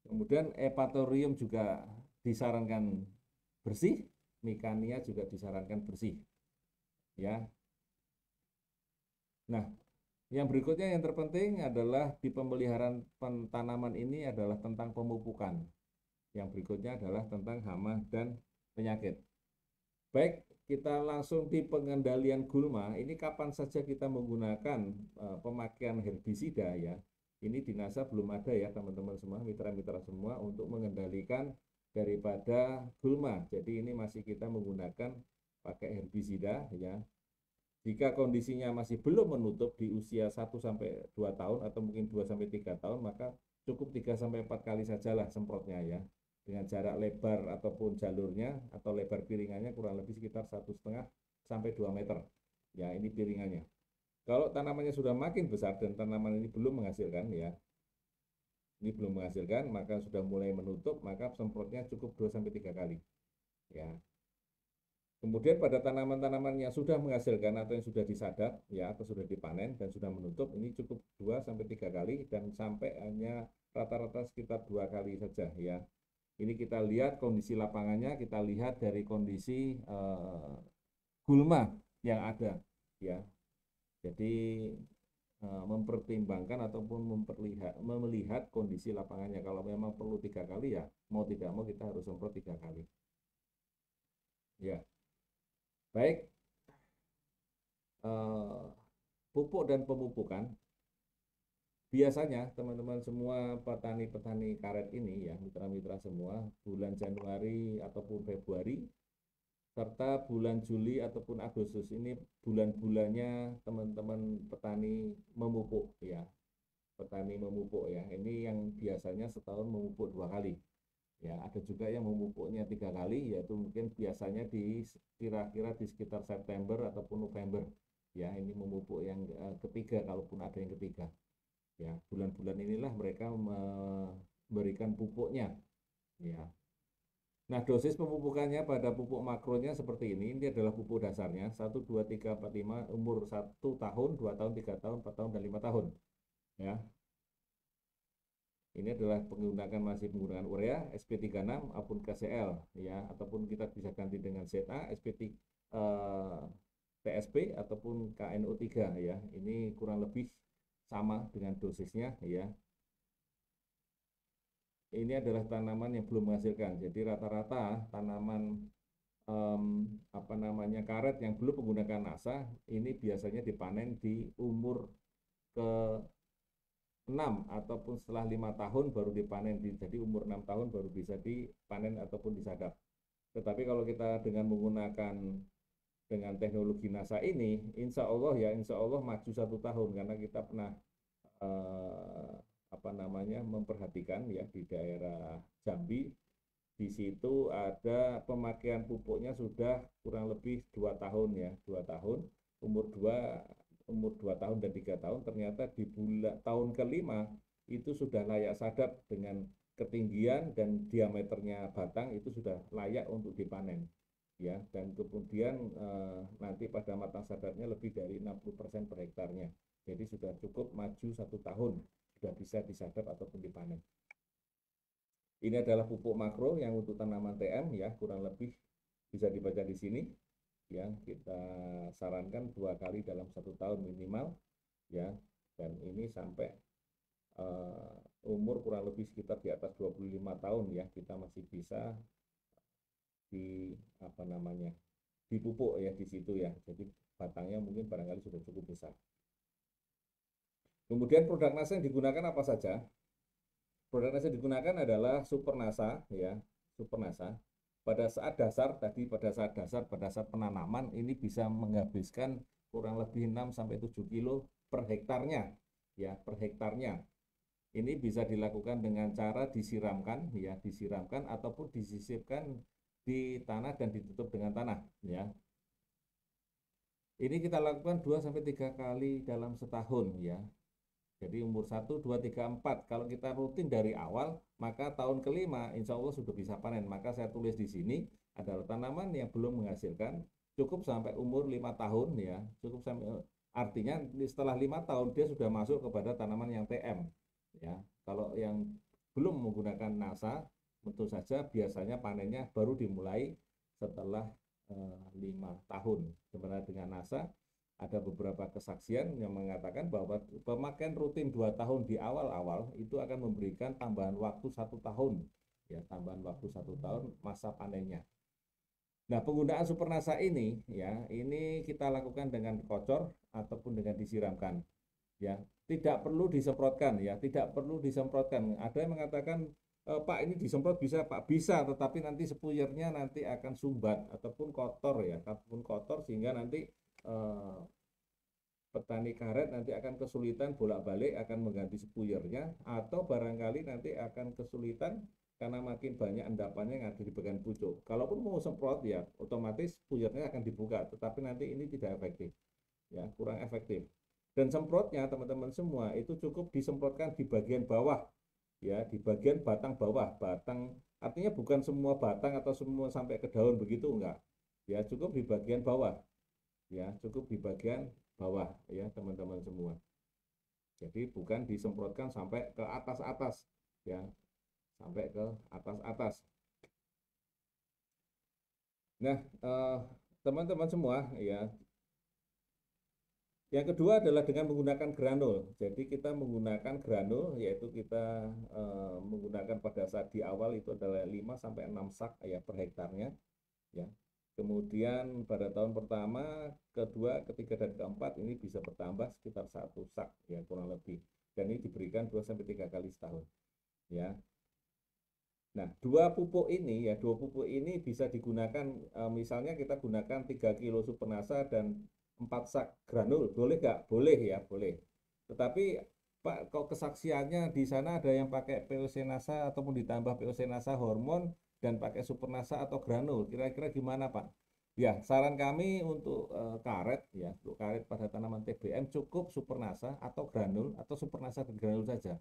Kemudian Epatorium juga disarankan bersih, Mikania juga disarankan bersih ya. Nah, yang berikutnya yang terpenting adalah di pemeliharaan tanaman ini adalah tentang pemupukan. Yang berikutnya adalah tentang hama dan penyakit. Baik, kita langsung di pengendalian gulma. Ini kapan saja kita menggunakan pemakaian herbisida ya. Ini di NASA belum ada ya teman-teman semua, mitra-mitra semua, untuk mengendalikan daripada gulma. Jadi ini masih kita menggunakan pakai herbisida ya. Jika kondisinya masih belum menutup di usia 1-2 tahun atau mungkin 2-3 tahun, maka cukup 3-4 kali sajalah semprotnya ya. Dengan jarak lebar ataupun jalurnya atau lebar piringannya kurang lebih sekitar 1,5-2 meter. Ya, ini piringannya. Kalau tanamannya sudah makin besar dan tanaman ini belum menghasilkan ya, ini belum menghasilkan, maka sudah mulai menutup, maka semprotnya cukup 2-3 kali. Ya. Kemudian pada tanaman-tanaman yang sudah menghasilkan atau yang sudah disadap ya, atau sudah dipanen dan sudah menutup, ini cukup 2-3 kali dan sampai hanya rata-rata sekitar 2 kali saja ya. Ini kita lihat kondisi lapangannya, kita lihat dari kondisi gulma yang ada ya. Jadi mempertimbangkan ataupun melihat kondisi lapangannya. Kalau memang perlu 3 kali ya, mau tidak mau kita harus semprot 3 kali. Ya. Baik, pupuk dan pemupukan. Biasanya teman-teman semua petani-petani karet ini ya, mitra-mitra semua, bulan Januari ataupun Februari, serta bulan Juli ataupun Agustus ini bulan-bulannya teman-teman petani memupuk ya. Petani memupuk ya. Ini yang biasanya setahun memupuk 2 kali. Ya, ada juga yang memupuknya 3 kali, yaitu mungkin biasanya kira-kira di sekitar September ataupun November. Ya, ini memupuk yang ketiga, kalaupun ada yang ketiga. Ya, bulan-bulan inilah mereka memberikan pupuknya. Ya. Nah, dosis pemupukannya pada pupuk makronya seperti ini. Ini adalah pupuk dasarnya 1, 2, 3, 4, 5, umur 1 tahun, 2 tahun, 3 tahun, 4 tahun, dan 5 tahun. Ya, ini adalah masih menggunakan urea SP36 maupun KCL ya, ataupun kita bisa ganti dengan ZA TSP ataupun KNO3 ya. Ini kurang lebih sama dengan dosisnya ya. Ini adalah tanaman yang belum menghasilkan. Jadi rata-rata tanaman karet yang belum menggunakan NASA ini biasanya dipanen di umur ke 6 ataupun setelah 5 tahun baru dipanen, jadi umur 6 tahun baru bisa dipanen ataupun disadap. Tetapi kalau kita dengan menggunakan dengan teknologi NASA ini, insya Allah maju 1 tahun, karena kita pernah memperhatikan ya di daerah Jambi, di situ ada pemakaian pupuknya sudah kurang lebih 2 tahun ya, 2 tahun, umur 2 tahun dan 3 tahun, ternyata di tahun kelima itu sudah layak sadap dengan ketinggian dan diameternya batang itu sudah layak untuk dipanen ya, dan kemudian nanti pada matang sadapnya lebih dari 60% per hektarnya. Jadi sudah cukup maju 1 tahun, sudah bisa disadap ataupun dipanen. Ini adalah pupuk makro yang untuk tanaman TM ya, kurang lebih bisa dibaca di sini. Ya, kita sarankan 2 kali dalam 1 tahun minimal ya, dan ini sampai umur kurang lebih sekitar di atas 25 tahun ya, kita masih bisa di apa namanya, dipupuk ya di situ ya. Jadi batangnya mungkin barangkali sudah cukup besar. Kemudian produk nasa yang digunakan apa saja? Produk nasa yang digunakan adalah Super Nasa ya, Super Nasa. Pada saat dasar tadi, pada saat penanaman ini bisa menghabiskan kurang lebih 6 sampai 7 kilo per hektarnya ya, per hektarnya. Ini bisa dilakukan dengan cara disiramkan ya, disiramkan ataupun disisipkan di tanah dan ditutup dengan tanah ya. Ini kita lakukan 2 sampai 3 kali dalam setahun ya. Jadi umur 1, 2, 3, 4. Kalau kita rutin dari awal, maka tahun kelima insya Allah sudah bisa panen. Maka saya tulis di sini adalah tanaman yang belum menghasilkan cukup sampai umur 5 tahun ya. Cukup sampai, artinya setelah 5 tahun dia sudah masuk kepada tanaman yang TM ya. Kalau yang belum menggunakan NASA, tentu saja biasanya panennya baru dimulai setelah 5 tahun. Sebenarnya dengan NASA ada beberapa kesaksian yang mengatakan bahwa pemakaian rutin 2 tahun di awal-awal itu akan memberikan tambahan waktu 1 tahun ya, tambahan waktu 1 tahun masa panennya. Nah, penggunaan Super Nasa ini ya, ini kita lakukan dengan kocor ataupun dengan disiramkan ya, tidak perlu disemprotkan ya, tidak perlu disemprotkan. Ada yang mengatakan Pak ini disemprot bisa Pak, bisa, tetapi nanti spuyernya nanti akan sumbat ataupun kotor ya, ataupun kotor sehingga nanti petani karet nanti akan kesulitan bolak-balik akan mengganti spuyernya, atau barangkali nanti akan kesulitan karena makin banyak endapannya yang ada di bagian pucuk. Kalaupun mau semprot ya otomatis spuyernya akan dibuka, tetapi nanti ini tidak efektif ya, kurang efektif. Dan semprotnya teman-teman semua itu cukup disemprotkan di bagian bawah ya, di bagian batang bawah. Batang artinya bukan semua batang atau semua sampai ke daun begitu, enggak ya, cukup di bagian bawah ya, cukup di bagian bawah ya teman-teman semua. Jadi bukan disemprotkan sampai ke atas-atas ya, sampai ke atas-atas. Nah, teman-teman semua ya, yang kedua adalah dengan menggunakan granul. Jadi kita menggunakan granul, yaitu kita menggunakan pada saat di awal itu adalah 5 sampai 6 sak ya per hektarnya ya. Kemudian pada tahun pertama, kedua, ketiga, dan keempat ini bisa bertambah sekitar 1 sak ya kurang lebih. Dan ini diberikan 2 sampai 3 kali setahun ya. Nah, dua pupuk ini bisa digunakan, misalnya kita gunakan 3 kilo Supernasa dan 4 sak granul, boleh nggak? Boleh ya, boleh. Tetapi Pak, kok kesaksiannya di sana ada yang pakai POC Nasa ataupun ditambah POC Nasa hormon dan pakai Supernasa atau granul, kira-kira gimana Pak? Ya, saran kami untuk karet ya, untuk karet pada tanaman TBM cukup Supernasa atau granul atau Supernasa dan granul saja.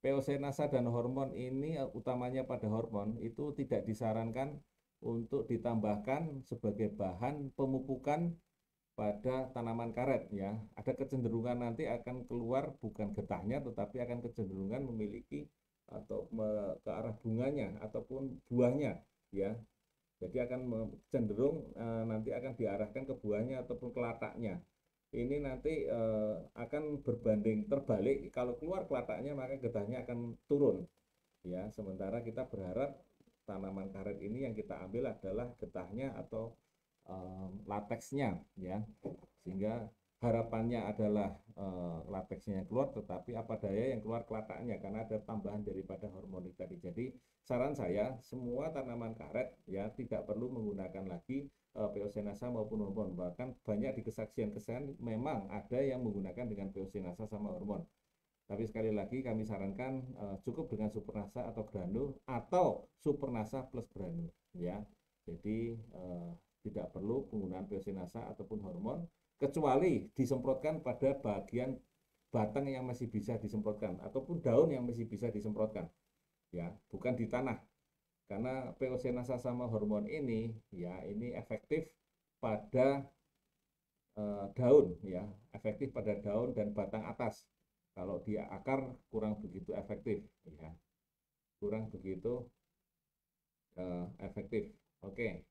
POC Nasa dan hormon ini utamanya pada hormon itu tidak disarankan untuk ditambahkan sebagai bahan pemupukan pada tanaman karet ya. Ada kecenderungan nanti akan keluar bukan getahnya tetapi akan kecenderungan memiliki atau ke arah bunganya ataupun buahnya ya. Jadi akan cenderung nanti akan diarahkan ke buahnya ataupun ke lataknya. Ini nanti akan berbanding terbalik, kalau keluar kelataknya maka getahnya akan turun ya. Sementara kita berharap tanaman karet ini yang kita ambil adalah getahnya atau lateksnya ya, sehingga harapannya adalah lateksnya yang keluar, tetapi apa daya yang keluar kelataknya karena ada tambahan daripada hormonik tadi. Jadi saran saya semua tanaman karet ya tidak perlu menggunakan lagi POC Nasa maupun hormon. Bahkan banyak di kesaksian-kesaksian memang ada yang menggunakan dengan POC Nasa sama hormon. Tapi sekali lagi kami sarankan cukup dengan Supernasa atau granul atau Supernasa plus granul ya. Jadi tidak perlu penggunaan POC Nasa ataupun hormon, kecuali disemprotkan pada bagian batang yang masih bisa disemprotkan ataupun daun yang masih bisa disemprotkan ya, bukan di tanah. Karena POC Nasa sama hormon ini ya, ini efektif pada daun ya, efektif pada daun dan batang atas. Kalau di akar kurang begitu efektif ya, kurang begitu efektif. Oke.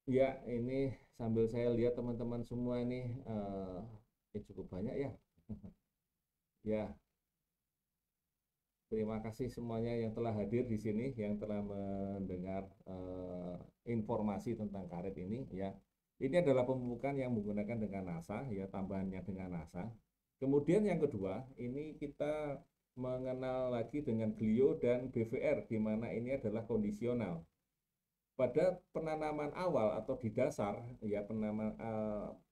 Ya, ini sambil saya lihat teman-teman semua ini cukup banyak ya. Ya, terima kasih semuanya yang telah hadir di sini, yang telah mendengar informasi tentang karet ini ya. Ini adalah pemupukan yang menggunakan dengan NASA ya, tambahannya dengan NASA. Kemudian yang kedua, ini kita mengenal lagi dengan Glio dan BVR, di mana ini adalah kondisional. Pada penanaman awal atau di dasar ya, penanaman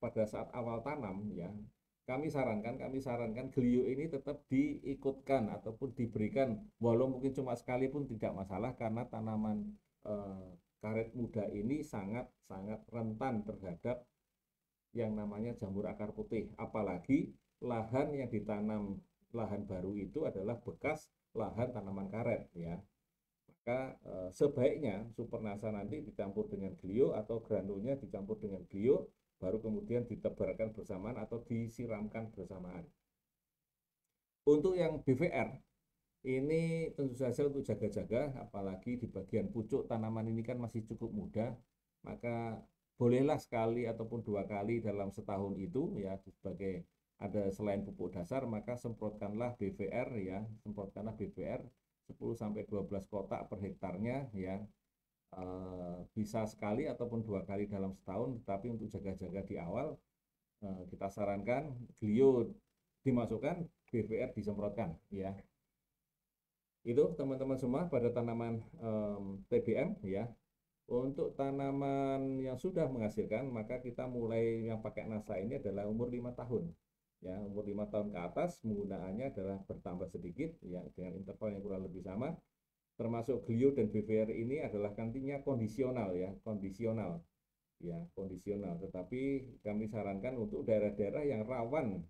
pada saat awal tanam ya, kami sarankan Glio ini tetap diikutkan ataupun diberikan, walau mungkin cuma sekali pun tidak masalah, karena tanaman karet muda ini sangat sangat rentan terhadap yang namanya jamur akar putih, apalagi lahan yang ditanam, lahan baru itu adalah bekas lahan tanaman karet ya. Maka sebaiknya Supernasa nanti dicampur dengan Glio atau granulnya dicampur dengan Glio, baru kemudian ditebarkan bersamaan atau disiramkan bersamaan. Untuk yang BVR, ini tentu saja untuk jaga-jaga, apalagi di bagian pucuk tanaman ini kan masih cukup muda, maka bolehlah sekali ataupun 2 kali dalam setahun itu ya, sebagai ada selain pupuk dasar, maka semprotkanlah BVR ya, semprotkanlah BVR 10-12 kotak per hektarnya ya. Bisa sekali ataupun 2 kali dalam setahun, tetapi untuk jaga-jaga di awal kita sarankan Glio dimasukkan, BVR disemprotkan ya. Itu teman-teman semua pada tanaman TBM ya. Untuk tanaman yang sudah menghasilkan, maka kita mulai yang pakai NASA ini adalah umur 5 tahun. Ya, umur 5 tahun ke atas penggunaannya adalah bertambah sedikit ya, dengan interval yang kurang lebih sama. Termasuk Glio dan BVR ini adalah nantinya kondisional ya, kondisional. Ya, kondisional. Tetapi kami sarankan untuk daerah-daerah yang rawan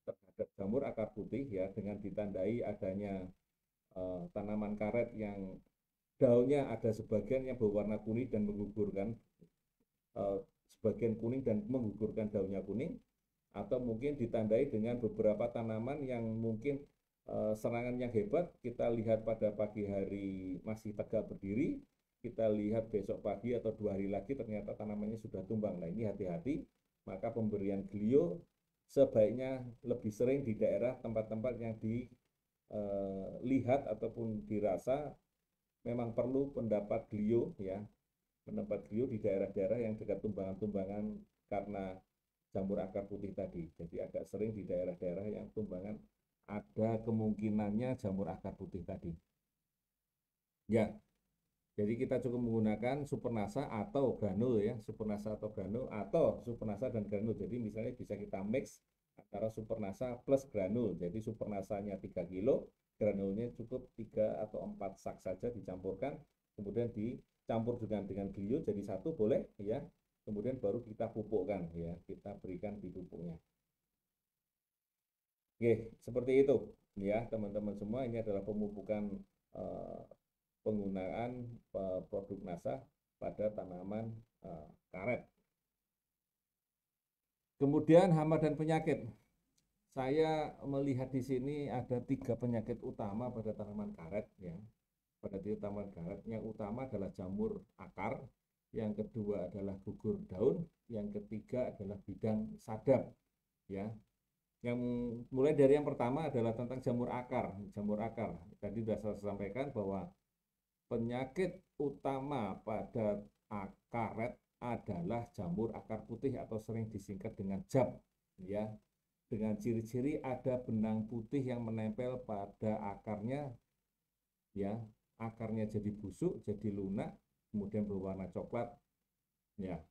terhadap jamur akar putih ya, dengan ditandai adanya tanaman karet yang daunnya ada sebagian yang berwarna kuning dan menggugurkan, sebagian kuning dan menggugurkan daunnya kuning, atau mungkin ditandai dengan beberapa tanaman yang mungkin serangan yang hebat, kita lihat pada pagi hari masih tegak berdiri, kita lihat besok pagi atau 2 hari lagi ternyata tanamannya sudah tumbang. Nah, ini hati-hati, maka pemberian Glio sebaiknya lebih sering di daerah tempat-tempat yang dilihat ataupun dirasa memang perlu pendapat Glio ya, pendapat Glio di daerah-daerah yang dekat tumbangan-tumbangan karena jamur akar putih tadi. Jadi agak sering di daerah-daerah yang tumbangan ada kemungkinannya jamur akar putih tadi. Ya, jadi kita cukup menggunakan Supernasa atau granul ya, Supernasa atau granul, atau Supernasa dan granul. Jadi misalnya bisa kita mix antara Supernasa plus granul. Jadi Supernasanya 3 kilo, granulnya cukup 3 atau 4 sak saja dicampurkan, kemudian dicampur dengan Glio jadi satu boleh ya. Kemudian baru kita pupukkan ya, kita berikan di pupuknya. Oke, seperti itu ya teman-teman semua. Ini adalah pemupukan penggunaan produk NASA pada tanaman karet. Kemudian hama dan penyakit. Saya melihat di sini ada 3 penyakit utama pada tanaman karet ya. Pada tanaman karet, yang utama adalah jamur akar, yang kedua adalah gugur daun, yang ketiga adalah bidang sadap ya. Yang mulai dari yang pertama adalah tentang jamur akar. Jamur akar tadi sudah saya sampaikan bahwa penyakit utama pada karet adalah jamur akar putih atau sering disingkat dengan JAP ya. Dengan ciri-ciri ada benang putih yang menempel pada akarnya ya, akarnya jadi busuk, jadi lunak, kemudian berwarna coklat ya.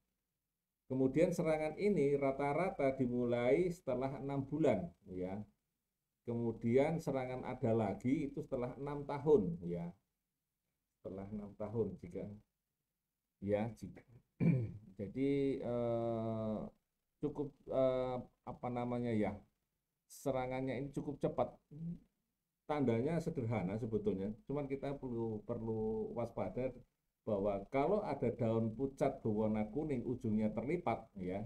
Kemudian serangan ini rata-rata dimulai setelah 6 bulan ya. Kemudian serangan ada lagi itu setelah 6 tahun ya. Setelah 6 tahun jika ya jika jadi cukup apa namanya ya, serangannya ini cukup cepat. Tandanya sederhana sebetulnya, cuman kita perlu waspada bahwa kalau ada daun pucat berwarna kuning ujungnya terlipat ya,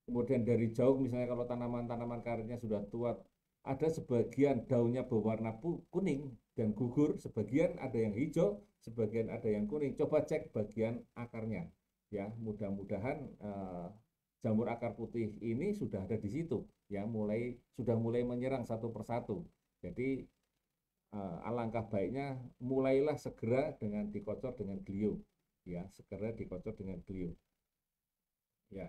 kemudian dari jauh misalnya kalau tanaman-tanaman karetnya sudah tua, ada sebagian daunnya berwarna kuning dan gugur, sebagian ada yang hijau, sebagian ada yang kuning. Coba cek bagian akarnya ya, mudah-mudahan jamur akar putih ini sudah ada di situ ya, sudah mulai menyerang satu persatu. Jadi alangkah baiknya mulailah segera dengan dikocor dengan glio ya, segera dikocor dengan glio ya.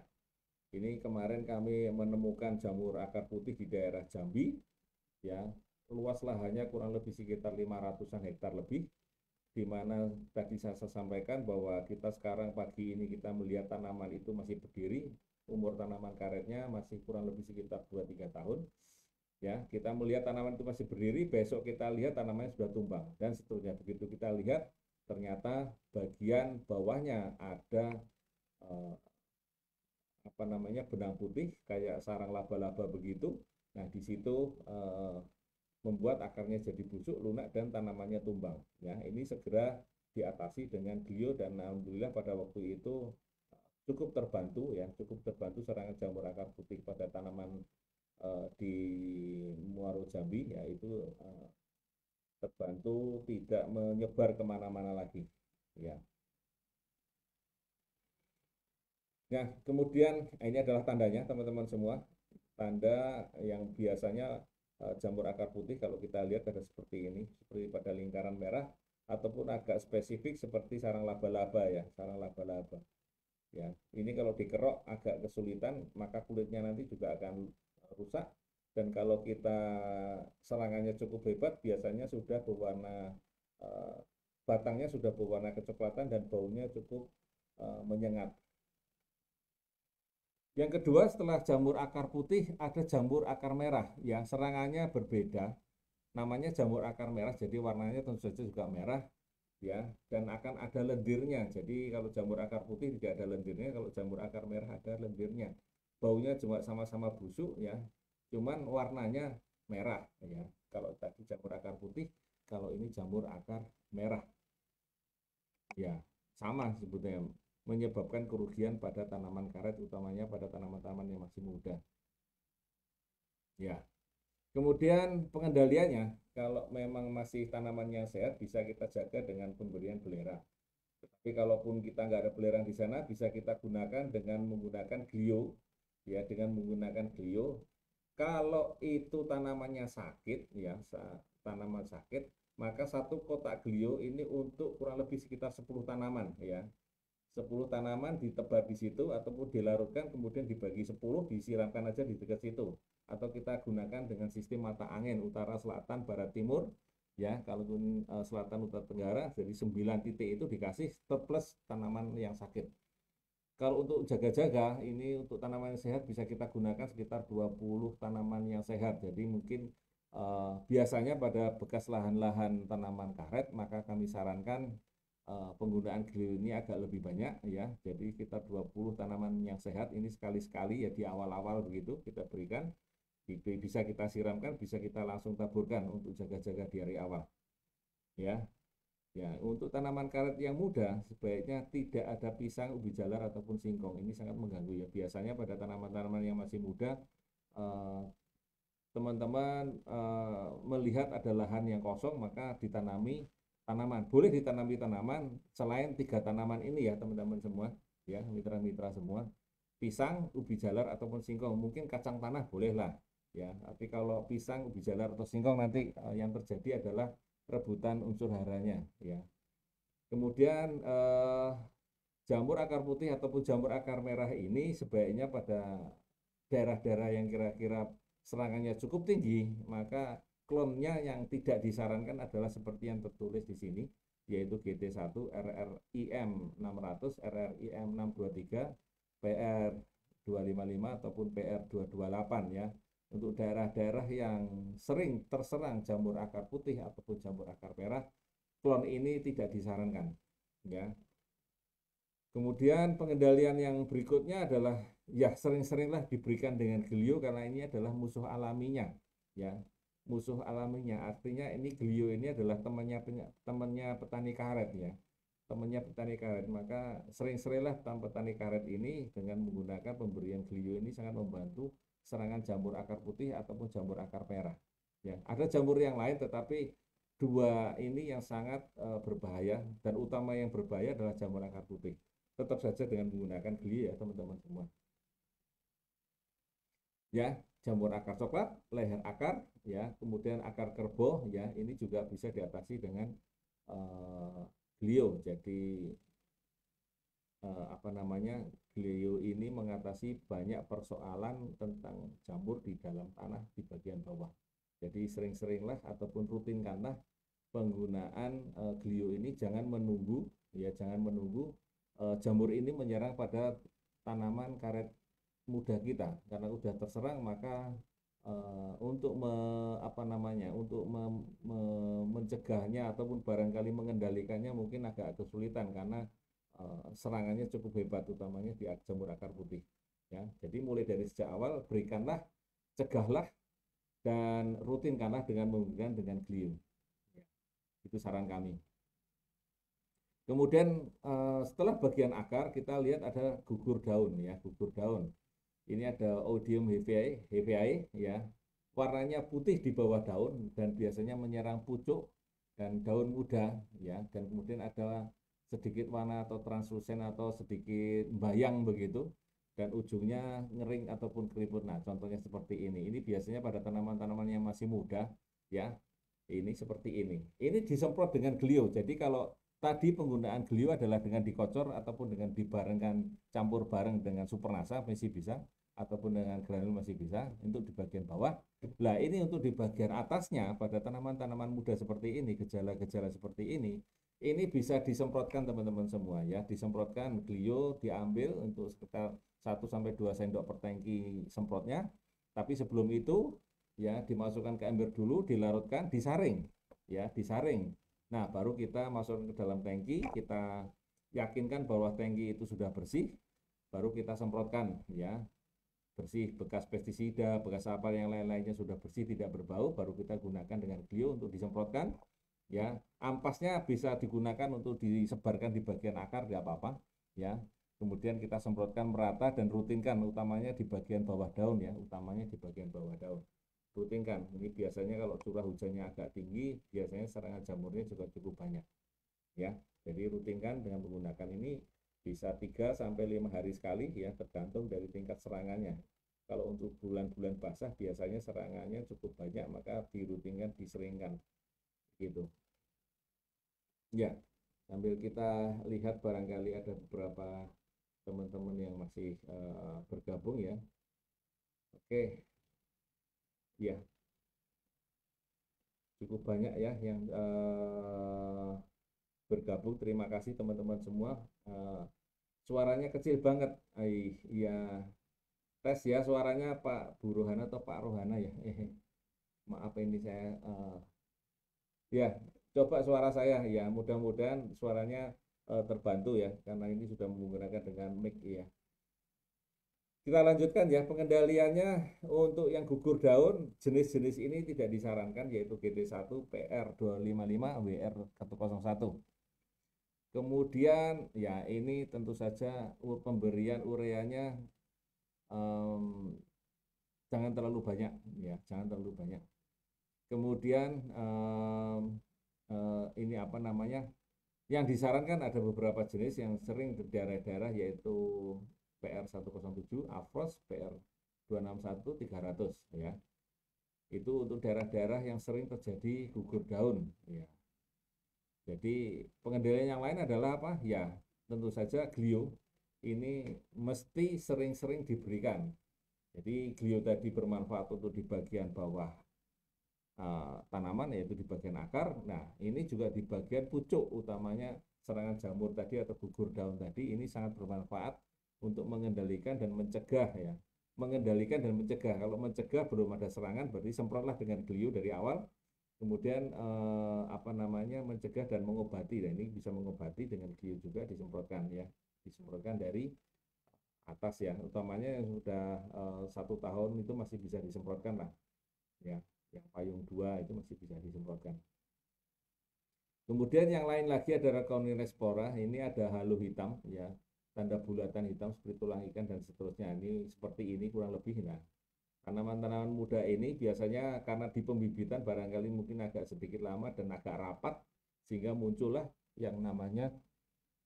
Ini kemarin kami menemukan jamur akar putih di daerah Jambi ya, luas lahannya kurang lebih sekitar 500-an hektar lebih, di mana tadi saya sampaikan bahwa kita sekarang pagi ini kita melihat tanaman itu masih berdiri, umur tanaman karetnya masih kurang lebih sekitar 2-3 tahun. Ya, kita melihat tanaman itu masih berdiri, besok kita lihat tanamannya sudah tumbang dan seterusnya. Begitu kita lihat ternyata bagian bawahnya ada benang putih kayak sarang laba-laba begitu. Nah, di situ membuat akarnya jadi busuk, lunak dan tanamannya tumbang. Ya, ini segera diatasi dengan glio dan alhamdulillah pada waktu itu cukup terbantu ya, cukup terbantu serangan jamur akar putih pada tanaman di Muaro Jambi, yaitu terbantu tidak menyebar kemana-mana lagi ya. Nah, kemudian ini adalah tandanya teman-teman semua, tanda yang biasanya jamur akar putih kalau kita lihat ada seperti ini, seperti pada lingkaran merah ataupun agak spesifik seperti sarang laba-laba ya, sarang laba-laba ya. Ini kalau dikerok agak kesulitan, maka kulitnya nanti juga akan rusak, dan kalau kita serangannya cukup hebat biasanya sudah berwarna batangnya sudah berwarna kecoklatan dan baunya cukup menyengat. Yang kedua, setelah jamur akar putih ada jamur akar merah yang serangannya berbeda. Namanya jamur akar merah, jadi warnanya tentu saja juga merah ya, dan akan ada lendirnya. Jadi kalau jamur akar putih tidak ada lendirnya, kalau jamur akar merah ada lendirnya. Baunya cuma sama-sama busuk ya, cuman warnanya merah ya. Kalau tadi jamur akar putih, kalau ini jamur akar merah ya, sama sebetulnya, menyebabkan kerugian pada tanaman karet, utamanya pada tanaman-tanaman yang masih muda ya. Kemudian pengendaliannya, kalau memang masih tanamannya sehat bisa kita jaga dengan pemberian belerang. Tapi kalaupun kita nggak ada belerang di sana, bisa kita gunakan dengan menggunakan glio ya, dengan menggunakan glio. Kalau itu tanamannya sakit ya, tanaman sakit, maka satu kotak glio ini untuk kurang lebih sekitar 10 tanaman ya. 10 tanaman ditebar di situ ataupun dilarutkan kemudian dibagi 10, disiramkan aja di dekat situ, atau kita gunakan dengan sistem mata angin utara, selatan, barat, timur ya. Kalau selatan, utara, tenggara, jadi 9 titik itu dikasih plus tanaman yang sakit. Kalau untuk jaga-jaga ini untuk tanaman yang sehat bisa kita gunakan sekitar 20 tanaman yang sehat. Jadi mungkin biasanya pada bekas lahan-lahan tanaman karet maka kami sarankan penggunaan glio ini agak lebih banyak ya. Jadi sekitar 20 tanaman yang sehat ini sekali-sekali ya, di awal-awal begitu kita berikan. Bisa kita siramkan, bisa kita langsung taburkan untuk jaga-jaga di hari awal ya. Ya, untuk tanaman karet yang muda sebaiknya tidak ada pisang, ubi jalar ataupun singkong. Ini sangat mengganggu ya. Biasanya pada tanaman-tanaman yang masih muda teman-teman melihat ada lahan yang kosong maka ditanami tanaman. Boleh ditanami tanaman selain 3 tanaman ini ya teman-teman semua ya, mitra-mitra semua. Pisang, ubi jalar ataupun singkong. Mungkin kacang tanah bolehlah ya. Tapi kalau pisang, ubi jalar atau singkong nanti yang terjadi adalah rebutan unsur haranya ya. Kemudian jamur akar putih ataupun jamur akar merah ini sebaiknya pada daerah-daerah yang kira-kira serangannya cukup tinggi, maka klonnya yang tidak disarankan adalah seperti yang tertulis di sini, yaitu GT1, RRIM 600, RRIM 623, PR 255 ataupun PR 228 ya. Untuk daerah-daerah yang sering terserang jamur akar putih ataupun jamur akar merah, klon ini tidak disarankan ya. Kemudian pengendalian yang berikutnya adalah ya sering-seringlah diberikan dengan glio karena ini adalah musuh alaminya ya. Musuh alaminya artinya ini glio ini adalah temannya petani karet ya. temannya petani karet, maka sering-seringlah petani karet ini dengan menggunakan pemberian Glio ini sangat membantu serangan jamur akar putih ataupun jamur akar merah. Ya, ada jamur yang lain, tetapi dua ini yang sangat berbahaya, dan utama yang berbahaya adalah jamur akar putih. Tetap saja dengan menggunakan Glio ya teman-teman semua. Ya, jamur akar coklat, leher akar, ya, kemudian akar kerbau, ya, ini juga bisa diatasi dengan Glio. Jadi Glio ini mengatasi banyak persoalan tentang jamur di dalam tanah di bagian bawah. Jadi sering-seringlah ataupun rutinkanlah penggunaan Glio ini. Jangan menunggu, ya, jangan menunggu jamur ini menyerang pada tanaman karet muda kita, karena sudah terserang, maka untuk mencegahnya ataupun barangkali mengendalikannya mungkin agak kesulitan, karena serangannya cukup hebat, utamanya di jamur akar putih. Ya, jadi mulai dari sejak awal berikanlah, cegahlah, dan rutinkanlah dengan menggunakan dengan Glio. Ya, itu saran kami. Kemudian setelah bagian akar kita lihat ada gugur daun, ya, gugur daun. Ini ada Odium heveae, ya, warnanya putih di bawah daun dan biasanya menyerang pucuk dan daun muda, ya, dan kemudian ada sedikit warna atau translusen atau sedikit bayang begitu, dan ujungnya ngering ataupun keriput. Nah, contohnya seperti ini. Ini biasanya pada tanaman-tanaman yang masih muda, ya. Ini seperti ini. Ini disemprot dengan Glio. Jadi kalau tadi penggunaan Glio adalah dengan dikocor ataupun dengan dibarengkan, campur bareng dengan Supernasa masih bisa, ataupun dengan granul masih bisa untuk di bagian bawah. Nah, ini untuk di bagian atasnya pada tanaman-tanaman muda seperti ini, gejala-gejala seperti ini bisa disemprotkan teman-teman semua, ya, disemprotkan Glio, diambil untuk sekitar 1-2 sendok per tangki semprotnya. Tapi sebelum itu, ya, dimasukkan ke ember dulu, dilarutkan, disaring, ya, disaring. Nah, baru kita masukkan ke dalam tangki, kita yakinkan bahwa tangki itu sudah bersih, baru kita semprotkan, ya, bersih, bekas pestisida, bekas apa yang lain-lainnya sudah bersih, tidak berbau, baru kita gunakan dengan Glio untuk disemprotkan. Ya, ampasnya bisa digunakan untuk disebarkan di bagian akar, tidak apa-apa, ya. Kemudian kita semprotkan merata dan rutinkan, utamanya di bagian bawah daun, ya, utamanya di bagian bawah daun. Rutinkan. Ini biasanya kalau curah hujannya agak tinggi, biasanya serangan jamurnya juga cukup banyak, ya. Jadi rutinkan dengan menggunakan ini. Bisa 3-5 hari sekali, ya, tergantung dari tingkat serangannya. Kalau untuk bulan-bulan basah biasanya serangannya cukup banyak, maka dirutinkan, diseringkan gitu. Ya, sambil kita lihat barangkali ada beberapa teman-teman yang masih bergabung, ya. Oke, ya, cukup banyak, ya, yang bergabung. Terima kasih teman-teman semua. Suaranya kecil banget. Iya, tes ya suaranya Pak Buruhana atau Pak Rohana, ya. Maaf ini saya ya, coba suara saya, ya, mudah-mudahan suaranya terbantu, ya, karena ini sudah menggunakan dengan mic, ya. Kita lanjutkan, ya, pengendaliannya. Untuk yang gugur daun, jenis-jenis ini tidak disarankan, yaitu GT1, PR255, WR101. Kemudian, ya, ini tentu saja pemberian ureanya jangan terlalu banyak, ya, jangan terlalu banyak. Kemudian ini yang disarankan ada beberapa jenis yang sering di daerah-daerah, yaitu PR107, Afros, PR261, 300, ya. Itu untuk daerah-daerah yang sering terjadi gugur daun, ya. Jadi pengendalian yang lain adalah apa? Ya, tentu saja Glio ini mesti sering-sering diberikan. Jadi Glio tadi bermanfaat untuk di bagian bawah tanaman, yaitu di bagian akar. Nah, ini juga di bagian pucuk, utamanya serangan jamur tadi atau gugur daun tadi, ini sangat bermanfaat untuk mengendalikan dan mencegah, ya. Mengendalikan dan mencegah. Kalau mencegah belum ada serangan, berarti semprotlah dengan Glio dari awal. Kemudian mencegah dan mengobati. Dan ini bisa mengobati dengan Glio juga disemprotkan, ya. Disemprotkan dari atas, ya. Utamanya yang sudah 1 tahun itu masih bisa disemprotkan lah, ya. Yang payung 2 itu masih bisa disemprotkan. Kemudian yang lain lagi adalah Corynespora, ini ada halo hitam ya, tanda bulatan hitam seperti tulang ikan dan seterusnya. Ini seperti ini kurang lebih. Nah, tanaman-tanaman muda ini biasanya karena di pembibitan barangkali mungkin agak sedikit lama dan agak rapat, sehingga muncullah yang namanya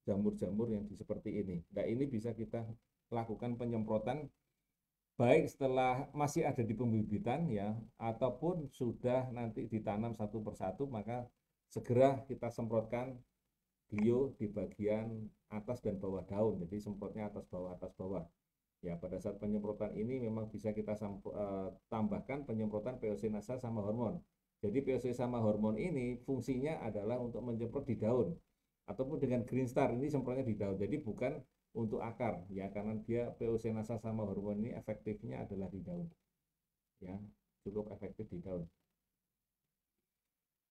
jamur-jamur yang seperti ini. Nah, ini bisa kita lakukan penyemprotan baik setelah masih ada di pembibitan ya, ataupun sudah nanti ditanam satu persatu, maka segera kita semprotkan glio di bagian atas dan bawah daun. Jadi semprotnya atas bawah. Ya, pada saat penyemprotan ini memang bisa kita tambahkan penyemprotan POC-NASA sama hormon. Jadi POC sama hormon ini fungsinya adalah untuk menyemprot di daun. Ataupun dengan Green Star ini semprotnya di daun. Jadi bukan untuk akar ya, karena dia POC-NASA sama hormon ini efektifnya adalah di daun. Ya, cukup efektif di daun.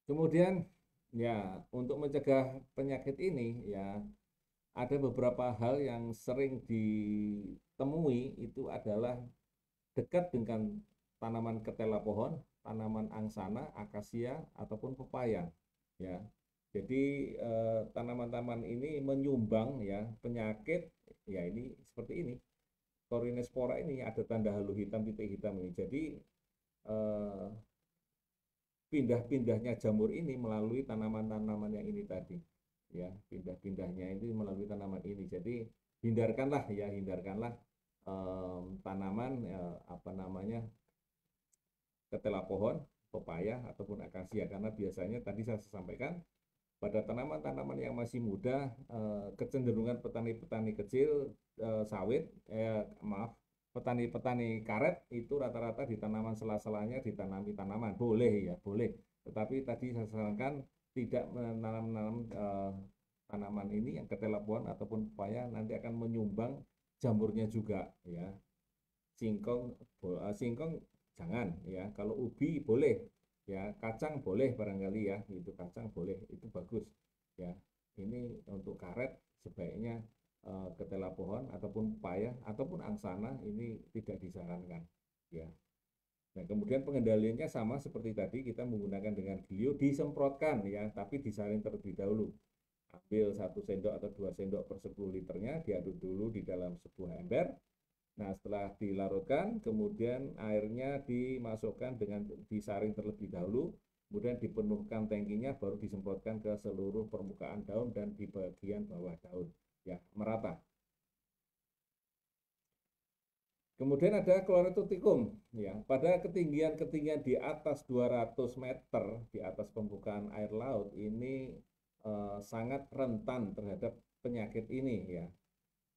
Kemudian ya, untuk mencegah penyakit ini ya ada beberapa hal yang sering ditemui, itu adalah dekat dengan tanaman ketela pohon, tanaman angsana, akasia ataupun pepaya ya. Jadi tanaman-tanaman ini menyumbang ya penyakit ya, ini seperti ini. Corynespora ini ada tanda halo hitam, titik hitam ini. Jadi pindah-pindahnya jamur ini melalui tanaman-tanaman yang ini tadi ya, pindah-pindahnya itu melalui tanaman ini. Jadi hindarkanlah tanaman apa namanya, ketela pohon, pepaya ataupun akasia, karena biasanya tadi saya sampaikan pada tanaman-tanaman yang masih muda kecenderungan petani-petani kecil sawit petani-petani karet itu rata-rata di tanaman sela-selanya ditanami tanaman, boleh ya, boleh. Tetapi tadi saya sarankan tidak menanam tanaman ini yang ketela pohon ataupun pepaya, nanti akan menyumbang jamurnya juga ya. Singkong jangan ya. Kalau ubi boleh ya, kacang boleh barangkali ya, itu kacang boleh, itu bagus ya. Ini untuk karet sebaiknya ketela pohon ataupun pepaya ataupun angsana ini tidak disarankan ya. Nah, kemudian pengendaliannya sama seperti tadi, kita menggunakan dengan glio, disemprotkan ya, tapi disaring terlebih dahulu. Ambil 1 sendok atau 2 sendok per 10 liternya, diaduk dulu di dalam sebuah ember. Nah, setelah dilarutkan, kemudian airnya dimasukkan dengan disaring terlebih dahulu, kemudian dipenuhkan tangkinya, baru disemprotkan ke seluruh permukaan daun dan di bagian bawah daun ya, merata. Kemudian ada Chlorothuticum ya, pada ketinggian di atas 200 meter di atas permukaan air laut ini sangat rentan terhadap penyakit ini ya.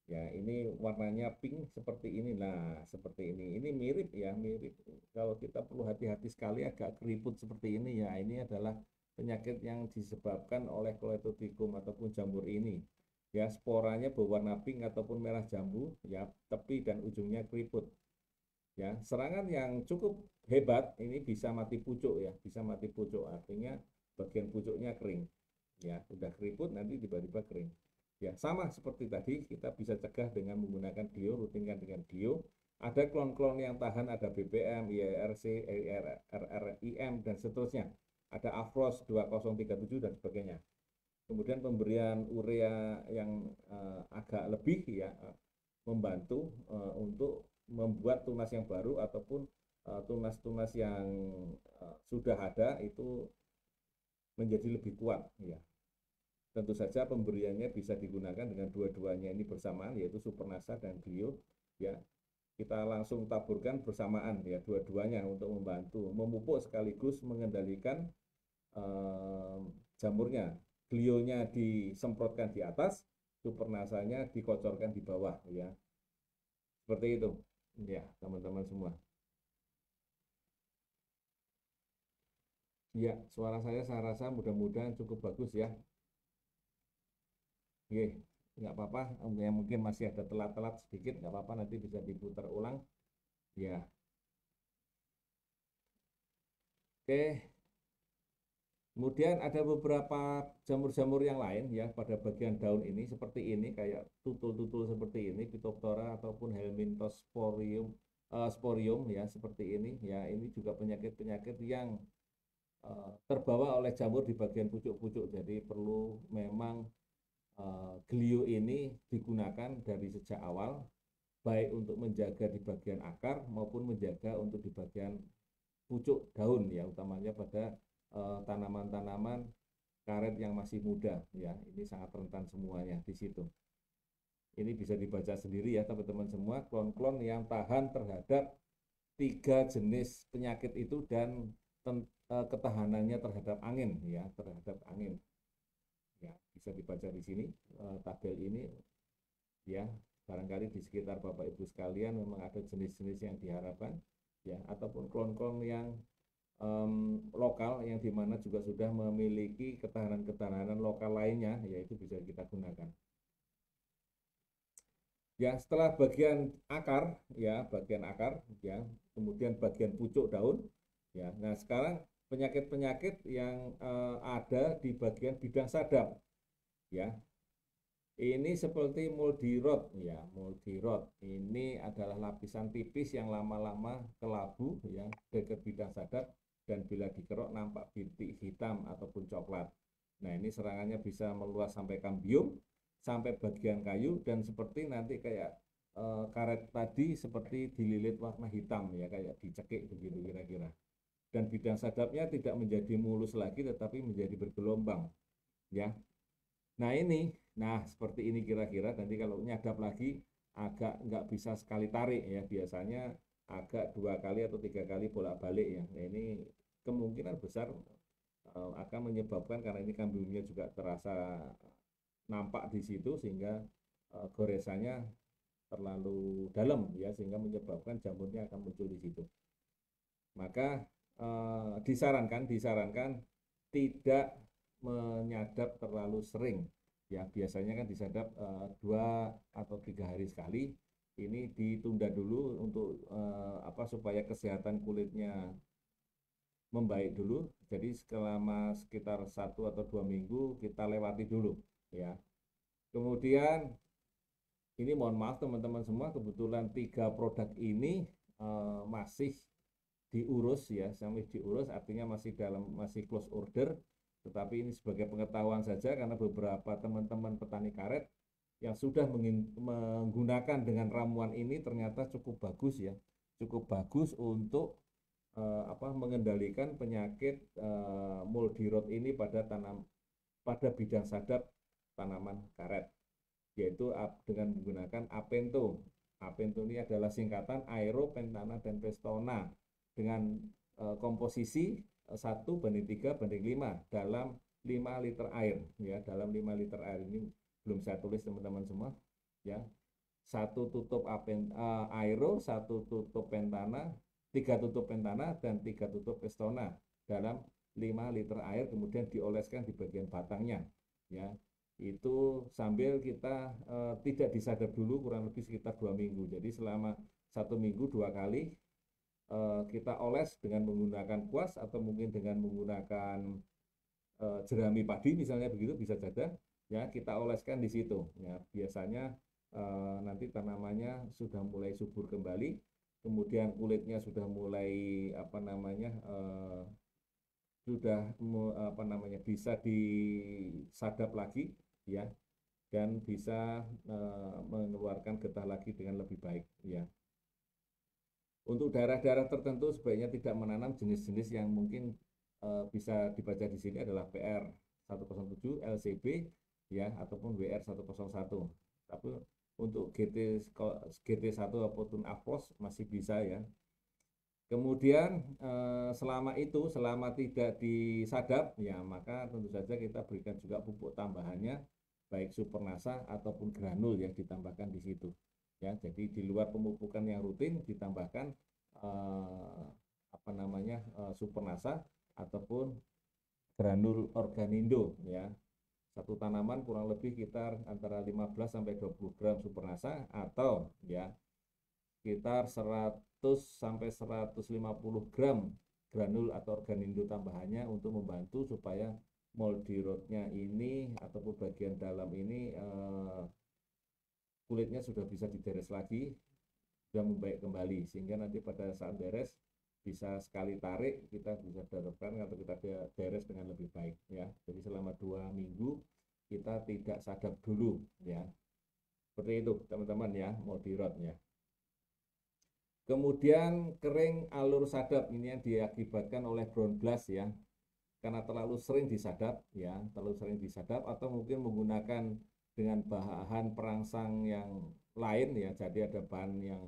Ya, ini warnanya pink seperti ini. Nah, seperti ini. Ini mirip ya, mirip. Kalau kita perlu hati-hati sekali, agak keriput seperti ini ya. Ini adalah penyakit yang disebabkan oleh Chlorothuticum ataupun jamur ini. Ya, sporanya berwarna pink ataupun merah jambu ya, tepi dan ujungnya keriput. Ya, serangan yang cukup hebat ini bisa mati pucuk ya, bisa mati pucuk, artinya bagian pucuknya kering. Ya, udah keriput nanti tiba-tiba kering. Ya, sama seperti tadi, kita bisa cegah dengan menggunakan glio, rutinkan dengan glio. Ada klon-klon yang tahan, ada BPM, IRC, RRIM, dan seterusnya. Ada Afros 2037 dan sebagainya. Kemudian pemberian urea yang agak lebih ya, membantu untuk membuat tunas yang baru ataupun tunas-tunas yang sudah ada itu menjadi lebih kuat ya. Tentu saja pemberiannya bisa digunakan dengan dua-duanya ini bersamaan, yaitu Supernasa dan glio ya. Kita langsung taburkan bersamaan ya, dua-duanya untuk membantu memupuk sekaligus mengendalikan jamurnya. Glionya disemprotkan di atas, Supernasanya dikocorkan di bawah ya. Seperti itu ya, teman-teman semua. Ya, suara saya rasa mudah-mudahan cukup bagus ya. Oke, nggak apa-apa, ya, mungkin masih ada telat-telat sedikit, nggak apa-apa, nanti bisa diputar ulang ya. Oke, kemudian ada beberapa jamur-jamur yang lain ya pada bagian daun ini, seperti ini, kayak tutul-tutul seperti ini, Phytophthora ataupun Helminthosporium sporium ya, seperti ini ya. Ini juga penyakit-penyakit yang terbawa oleh jamur di bagian pucuk-pucuk. Jadi perlu memang Glio ini digunakan dari sejak awal, baik untuk menjaga di bagian akar maupun menjaga untuk di bagian pucuk daun ya, utamanya pada tanaman-tanaman karet yang masih muda ya. Ini sangat rentan semuanya di situ. Ini bisa dibaca sendiri ya teman-teman semua, klon-klon yang tahan terhadap 3 jenis penyakit itu dan ketahanannya terhadap angin ya, terhadap angin. Ya, bisa dibaca di sini tabel ini ya. Barangkali di sekitar Bapak Ibu sekalian memang ada jenis-jenis yang diharapkan ya, ataupun klon-klon yang lokal yang dimana juga sudah memiliki ketahanan-ketahanan lokal lainnya, yaitu bisa kita gunakan. Ya, setelah bagian akar ya, kemudian bagian pucuk daun ya. Nah, sekarang penyakit-penyakit yang ada di bagian bidang sadap ya. Ini seperti moldy rot ya, moldy rot. Ini adalah lapisan tipis yang lama-lama kelabu ya, dekat bidang sadap, dan bila dikerok nampak bintik hitam ataupun coklat. Nah, ini serangannya bisa meluas sampai kambium, sampai bagian kayu, dan seperti nanti kayak karet tadi seperti dililit warna hitam ya, kayak dicekik begitu kira-kira. Dan bidang sadapnya tidak menjadi mulus lagi tetapi menjadi bergelombang ya. Nah seperti ini kira-kira. Nanti kalau nyadap lagi agak nggak bisa sekali tarik ya, biasanya agak 2 kali atau 3 kali bolak-balik ya. Nah ini kemungkinan besar akan menyebabkan, karena ini kambiumnya juga terasa nampak di situ, sehingga goresannya terlalu dalam ya, sehingga menyebabkan jamurnya akan muncul di situ. Maka disarankan tidak menyadap terlalu sering ya. Biasanya kan disadap 2 atau 3 hari sekali. Ini ditunda dulu untuk supaya kesehatan kulitnya membaik dulu. Jadi selama sekitar 1 atau 2 minggu kita lewati dulu ya. Kemudian ini mohon maaf teman-teman semua, kebetulan 3 produk ini masih diurus ya, artinya masih close order. Tetapi ini sebagai pengetahuan saja, karena beberapa teman-teman petani karet yang sudah menggunakan dengan ramuan ini ternyata cukup bagus ya, cukup bagus untuk mengendalikan penyakit moldy rot ini pada bidang sadap tanaman karet, yaitu dengan menggunakan Apento. Apento ini adalah singkatan Aero, Pentana, dan Pestona dengan komposisi 1:3:5 dalam 5 liter air ya. Dalam 5 liter air ini belum saya tulis teman-teman semua ya. 1 tutup Aero, 1 tutup Pentana, 3 tutup Pentana, dan 3 tutup Pestona dalam 5 liter air, kemudian dioleskan di bagian batangnya ya. Itu sambil kita tidak disadap dulu kurang lebih sekitar 2 minggu. Jadi selama 1 minggu 2 kali kita oles dengan menggunakan kuas atau mungkin dengan menggunakan jerami padi misalnya, begitu bisa saja ya, kita oleskan di situ ya. Biasanya nanti tanamannya sudah mulai subur kembali, kemudian kulitnya sudah mulai bisa disadap lagi ya, dan bisa mengeluarkan getah lagi dengan lebih baik ya. Untuk daerah-daerah tertentu sebaiknya tidak menanam jenis-jenis yang mungkin bisa dibaca di sini adalah PR 107, LCB ya, ataupun WR 101. Tapi untuk GT1 ataupun Afros masih bisa ya. Kemudian selama tidak disadap ya, maka tentu saja kita berikan juga pupuk tambahannya, baik Supernasa ataupun granul yang ditambahkan di situ ya. Jadi di luar pemupukan yang rutin ditambahkan Supernasa ataupun granul Organindo ya. Satu tanaman kurang lebih sekitar antara 15 sampai 20 gram Supernasa, atau ya sekitar 100 sampai 150 gram granul atau Organindo tambahannya, untuk membantu supaya moldy rotnya ini ataupun bagian dalam ini kulitnya sudah bisa diberes lagi, sudah membaik kembali, sehingga nanti pada saat beres bisa sekali tarik kita bisa terapkan atau kita beres dengan lebih baik ya. Jadi selama 2 minggu kita tidak sadap dulu ya. Seperti itu teman-teman ya, mau dirot ya. Kemudian kering alur sadap, ini yang diakibatkan oleh ground glass ya, karena terlalu sering disadap ya, terlalu sering disadap atau mungkin menggunakan dengan bahan perangsang yang lain ya. Jadi ada bahan yang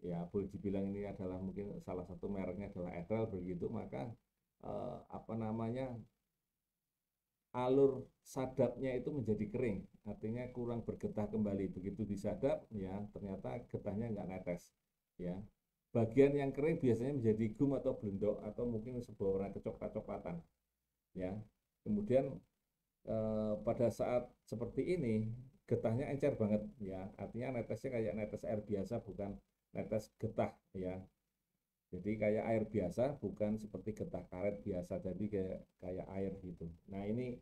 ya boleh dibilang ini adalah mungkin salah satu mereknya adalah Etrel begitu, maka alur sadapnya itu menjadi kering, artinya kurang bergetah kembali. Begitu disadap ya ternyata getahnya nggak netes ya. Bagian yang kering biasanya menjadi gum atau blendok atau mungkin sebuah warna kecoklat-coklatan ya. Kemudian pada saat seperti ini getahnya encer banget ya, artinya netesnya kayak netes air biasa, bukan netes getah ya. Jadi kayak air biasa, bukan seperti getah karet biasa, jadi kayak air gitu. Nah ini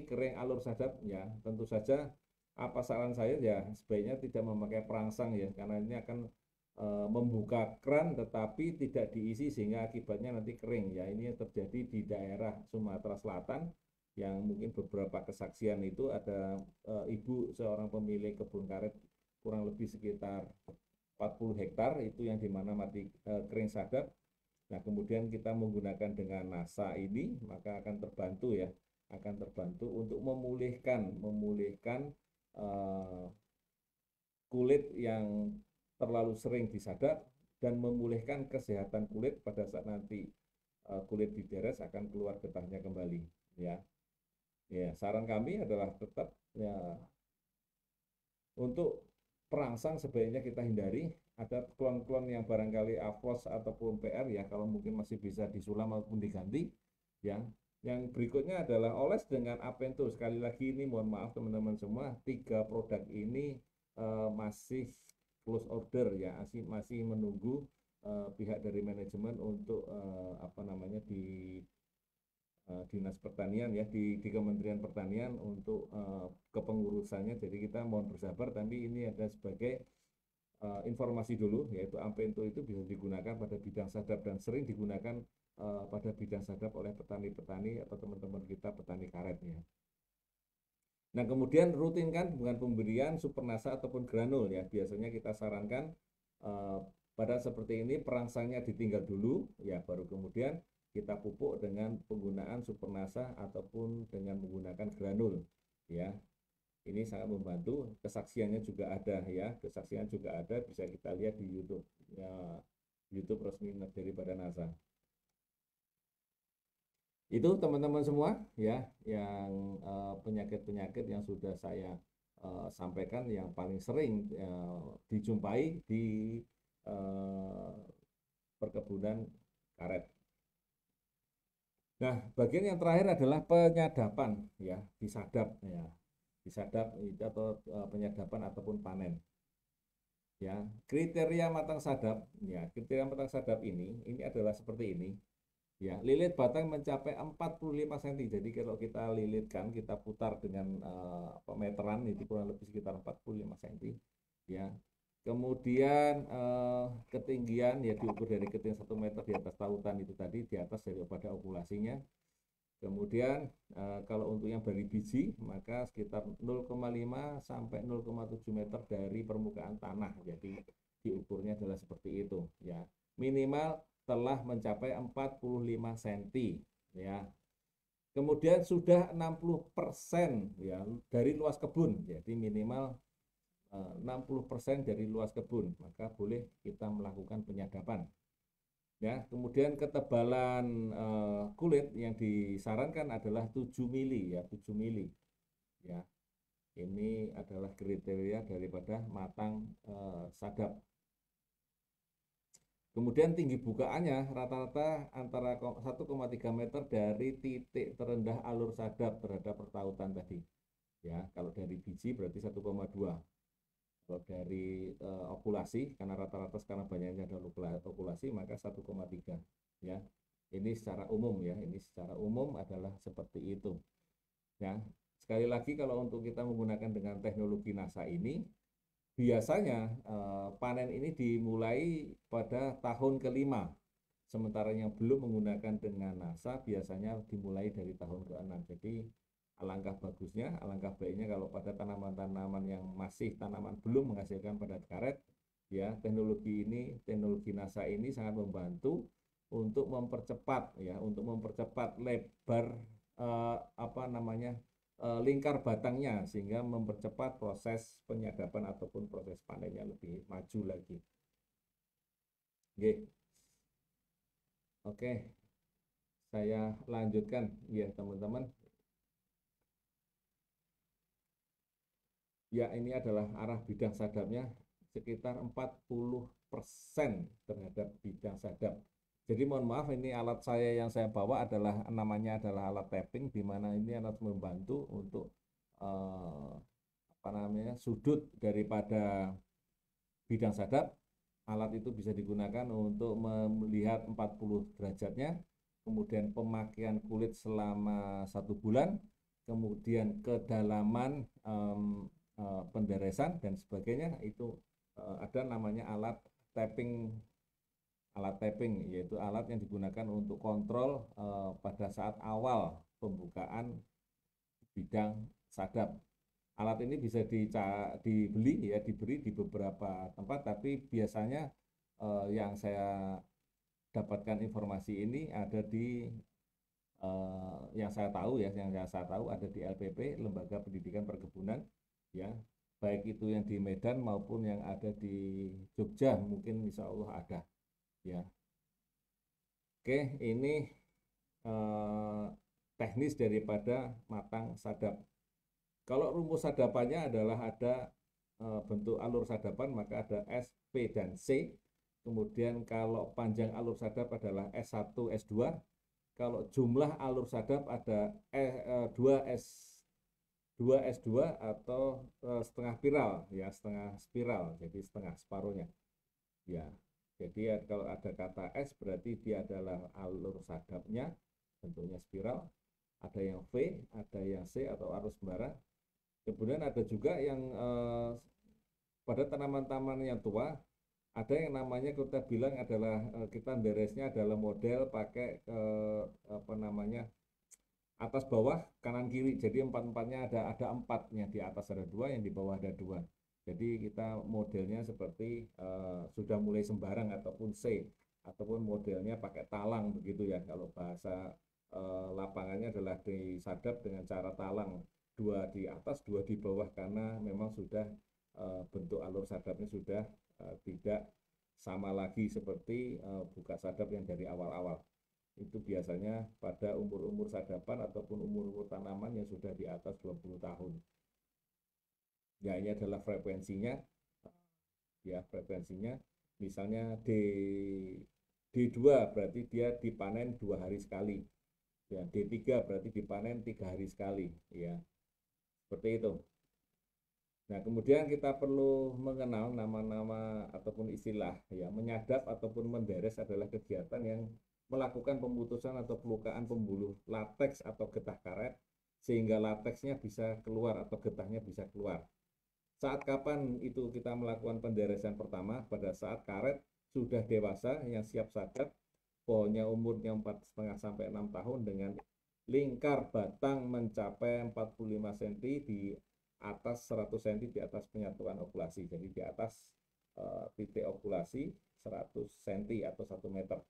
kering alur sadap ya. Tentu saja apa saran saya ya sebaiknya tidak memakai perangsang ya, karena ini akan membuka keran tetapi tidak diisi sehingga akibatnya nanti kering ya. Ini yang terjadi di daerah Sumatera Selatan, yang mungkin beberapa kesaksian itu ada ibu seorang pemilik kebun karet kurang lebih sekitar 40 hektar itu yang dimana mati kering sadap. Nah kemudian kita menggunakan dengan NASA ini maka akan terbantu ya, akan terbantu untuk memulihkan kulit yang terlalu sering disadap dan memulihkan kesehatan kulit pada saat nanti kulit diberes akan keluar getahnya kembali ya. Ya saran kami adalah tetap ya untuk perangsang sebaiknya kita hindari. Ada klon-klon yang barangkali AFOS ataupun PR ya, kalau mungkin masih bisa disulam maupun diganti ya. Yang berikutnya adalah oles dengan Apento. Sekali lagi ini mohon maaf teman-teman semua, 3 produk ini masih close order ya, masih menunggu pihak dari manajemen untuk di Dinas Pertanian ya, di Kementerian Pertanian untuk kepengurusannya. Jadi kita mohon bersabar, tapi ini ada sebagai informasi dulu, yaitu Ampento itu bisa digunakan pada bidang sadap dan sering digunakan pada bidang sadap oleh petani-petani atau teman-teman kita petani karet ya. Nah kemudian rutinkan dengan pemberian supernasa ataupun granul ya. Biasanya kita sarankan pada seperti ini perangsangnya ditinggal dulu ya, baru kemudian kita pupuk dengan penggunaan supernasa ataupun dengan menggunakan granul ya. Ini sangat membantu. Kesaksiannya juga ada ya, kesaksian juga ada, bisa kita lihat di YouTube ya, YouTube resmi daripada NASA. Itu teman-teman semua ya, yang penyakit-penyakit yang sudah saya sampaikan yang paling sering dijumpai di perkebunan karet. Nah, bagian yang terakhir adalah penyadapan ya, disadap ya. Disadap itu atau penyadapan ataupun panen. Ya, kriteria matang sadap ya, kriteria matang sadap ini adalah seperti ini. Ya, lilit batang mencapai 45 cm. Jadi kalau kita lilitkan, kita putar dengan meteran itu kurang lebih sekitar 45 cm. Ya. Kemudian ketinggian ya diukur dari ketinggian 1 meter di atas tautan itu tadi, di atas daripada okulasinya. Kemudian kalau untuk yang dari biji maka sekitar 0,5 sampai 0,7 meter dari permukaan tanah. Jadi diukurnya adalah seperti itu ya. Minimal telah mencapai 45 cm ya. Kemudian sudah 60% ya dari luas kebun. Jadi minimal 60% dari luas kebun, maka boleh kita melakukan penyadapan. Ya, kemudian ketebalan kulit yang disarankan adalah 7 mili ya, 7 mili. Ya. Ini adalah kriteria daripada matang sadap. Kemudian tinggi bukaannya rata-rata antara 1,3 meter dari titik terendah alur sadap terhadap pertautan tadi. Ya, kalau dari biji berarti 1,2. Kalau dari okulasi, karena rata-rata sekarang banyaknya ada okulasi, maka 1,3 ya. Ini secara umum ya, ini secara umum adalah seperti itu. Ya, sekali lagi kalau untuk kita menggunakan dengan teknologi NASA ini, biasanya panen ini dimulai pada tahun kelima Sementara yang belum menggunakan dengan NASA biasanya dimulai dari tahun ke-6. Jadi alangkah bagusnya, alangkah baiknya kalau pada tanaman-tanaman yang masih tanaman belum menghasilkan padat karet, ya teknologi ini, teknologi NASA ini sangat membantu untuk mempercepat lebar lingkar batangnya sehingga mempercepat proses penyadapan ataupun proses panennya lebih maju lagi. Oke. Oke, saya lanjutkan ya teman-teman. Ya, ini adalah arah bidang sadapnya sekitar 40% terhadap bidang sadap. Jadi mohon maaf, ini alat saya yang saya bawa adalah namanya adalah alat tapping, di mana ini alat membantu untuk sudut daripada bidang sadap. Alat itu bisa digunakan untuk melihat 40 derajatnya, kemudian pemakaian kulit selama 1 bulan, kemudian kedalaman penderesan dan sebagainya. Itu ada namanya alat tapping, yaitu alat yang digunakan untuk kontrol pada saat awal pembukaan bidang sadap. Alat ini bisa diberi di beberapa tempat, tapi biasanya yang saya dapatkan informasi ini ada di yang saya tahu ada di LPP, Lembaga Pendidikan Perkebunan, ya, baik itu yang di Medan maupun yang ada di Jogja, mungkin insya Allah ada, ya. Oke, ini teknis daripada matang sadap. Kalau rumus sadapannya adalah ada bentuk alur sadapan, maka ada S, P, dan C. Kemudian kalau panjang alur sadap adalah S1, S2. Kalau jumlah alur sadap ada 2S2 atau setengah spiral, ya, setengah spiral, jadi setengah separuhnya. Ya, jadi kalau ada kata S berarti dia adalah alur sadapnya, bentuknya spiral. Ada yang V, ada yang C atau arus membara. Kemudian ada juga yang pada tanaman-tanaman yang tua, ada yang namanya kita bilang adalah kita beresnya adalah model pakai atas bawah kanan kiri. Jadi empat-empatnya ada empatnya, di atas ada 2, yang di bawah ada 2. Jadi kita modelnya seperti sudah mulai sembarang ataupun C, ataupun modelnya pakai talang begitu ya. Kalau bahasa lapangannya adalah disadap dengan cara talang, 2 di atas 2 di bawah, karena memang sudah bentuk alur sadapnya sudah tidak sama lagi seperti buka sadap yang dari awal-awal. Itu biasanya pada umur-umur sadapan ataupun umur-umur tanaman yang sudah di atas 20 tahun. Ya, ini adalah frekuensinya. Ya, frekuensinya misalnya D2 berarti dia dipanen 2 hari sekali. Ya, D3 berarti dipanen 3 hari sekali, ya. Seperti itu. Nah, kemudian kita perlu mengenal nama-nama ataupun istilah, ya. Menyadap ataupun menderes adalah kegiatan yang melakukan pemutusan atau pelukaan pembuluh lateks atau getah karet sehingga lateksnya bisa keluar atau getahnya bisa keluar. Saat kapan itu kita melakukan penderesan pertama? Pada saat karet sudah dewasa yang siap sadap, pohonnya umurnya 4,5 sampai 6 tahun dengan lingkar batang mencapai 45 cm di atas 100 cm di atas penyatuan okulasi. Jadi di atas titik okulasi 100 cm atau 1 meter.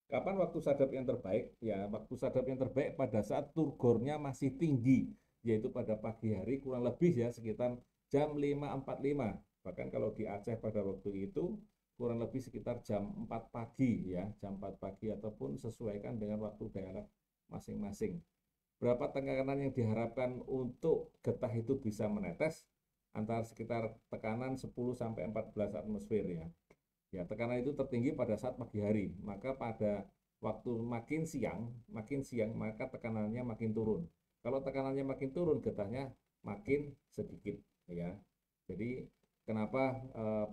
Kapan waktu sadap yang terbaik? Ya, waktu sadap yang terbaik pada saat turgornya masih tinggi, yaitu pada pagi hari, kurang lebih ya sekitar jam 5.45. Bahkan kalau di Aceh pada waktu itu kurang lebih sekitar jam 4 pagi, ya, jam 4 pagi, ataupun sesuaikan dengan waktu daerah masing-masing. Berapa tekanan yang diharapkan untuk getah itu bisa menetes? Antara sekitar tekanan 10 sampai 14 atmosfer, ya. Ya, tekanan itu tertinggi pada saat pagi hari, maka pada waktu makin siang maka tekanannya makin turun. Kalau tekanannya makin turun, getahnya makin sedikit, ya. Jadi kenapa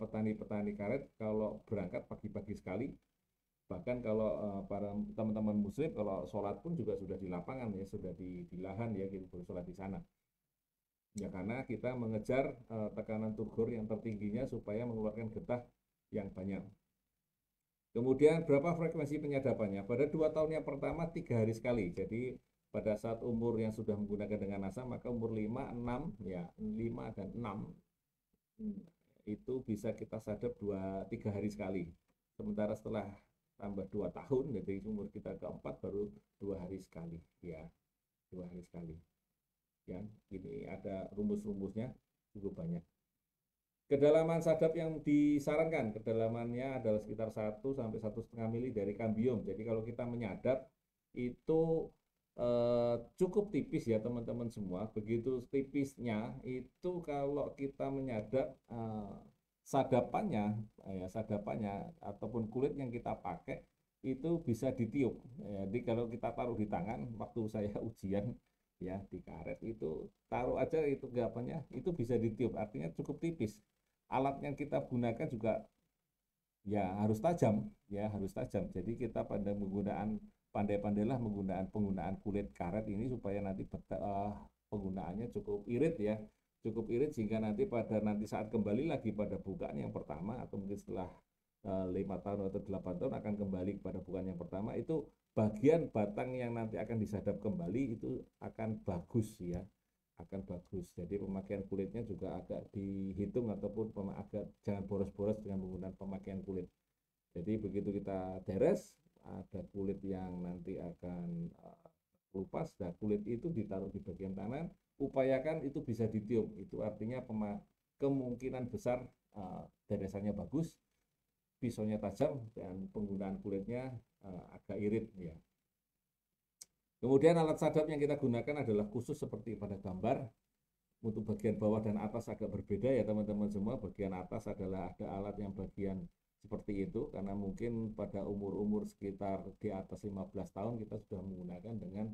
petani-petani karet kalau berangkat pagi-pagi sekali, bahkan kalau para teman-teman muslim kalau sholat pun juga sudah di lapangan, ya, sudah di lahan, ya, gitu, bersolat di sana. Ya, karena kita mengejar tekanan turgor yang tertingginya supaya mengeluarkan getah yang banyak. Kemudian berapa frekuensi penyadapannya? Pada 2 tahun yang pertama 3 hari sekali. Jadi pada saat umur yang sudah menggunakan dengan NASA, maka umur 5, 6, ya 5 dan 6 itu bisa kita sadap 2-3 hari sekali. Sementara setelah tambah 2 tahun, jadi umur kita keempat baru 2 hari sekali, ya 2 hari sekali. Ya, ini ada rumus-rumusnya cukup banyak. Kedalaman sadap yang disarankan, kedalamannya adalah sekitar 1 sampai 1,5 mili dari kambium. Jadi kalau kita menyadap itu cukup tipis ya teman-teman semua. Begitu tipisnya itu kalau kita menyadap sadapannya ataupun kulit yang kita pakai itu bisa ditiup. Jadi kalau kita taruh di tangan, waktu saya ujian ya di karet itu taruh aja itu gapannya itu bisa ditiup, artinya cukup tipis. Alat yang kita gunakan juga ya harus tajam, jadi kita pada pandai-pandailah penggunaan kulit karet ini supaya nanti penggunaannya cukup irit ya, sehingga nanti saat kembali lagi pada bukaan yang pertama atau mungkin setelah 5 tahun atau 8 tahun akan kembali kepada bukaan yang pertama, itu bagian batang yang nanti akan disadap kembali itu akan bagus ya, akan bagus. Jadi pemakaian kulitnya juga agak dihitung ataupun agak jangan boros-boros dengan menggunakan pemakaian kulit. Jadi begitu kita deres, ada kulit yang nanti akan kelupas, nah kulit itu ditaruh di bagian tangan, upayakan itu bisa ditiup. Itu artinya kemungkinan besar deresannya bagus, pisaunya tajam, dan penggunaan kulitnya agak irit ya. Kemudian alat sadap yang kita gunakan adalah khusus seperti pada gambar. Untuk bagian bawah dan atas agak berbeda ya teman-teman semua. Bagian atas adalah ada alat yang bagian seperti itu, karena mungkin pada umur-umur sekitar di atas 15 tahun kita sudah menggunakan dengan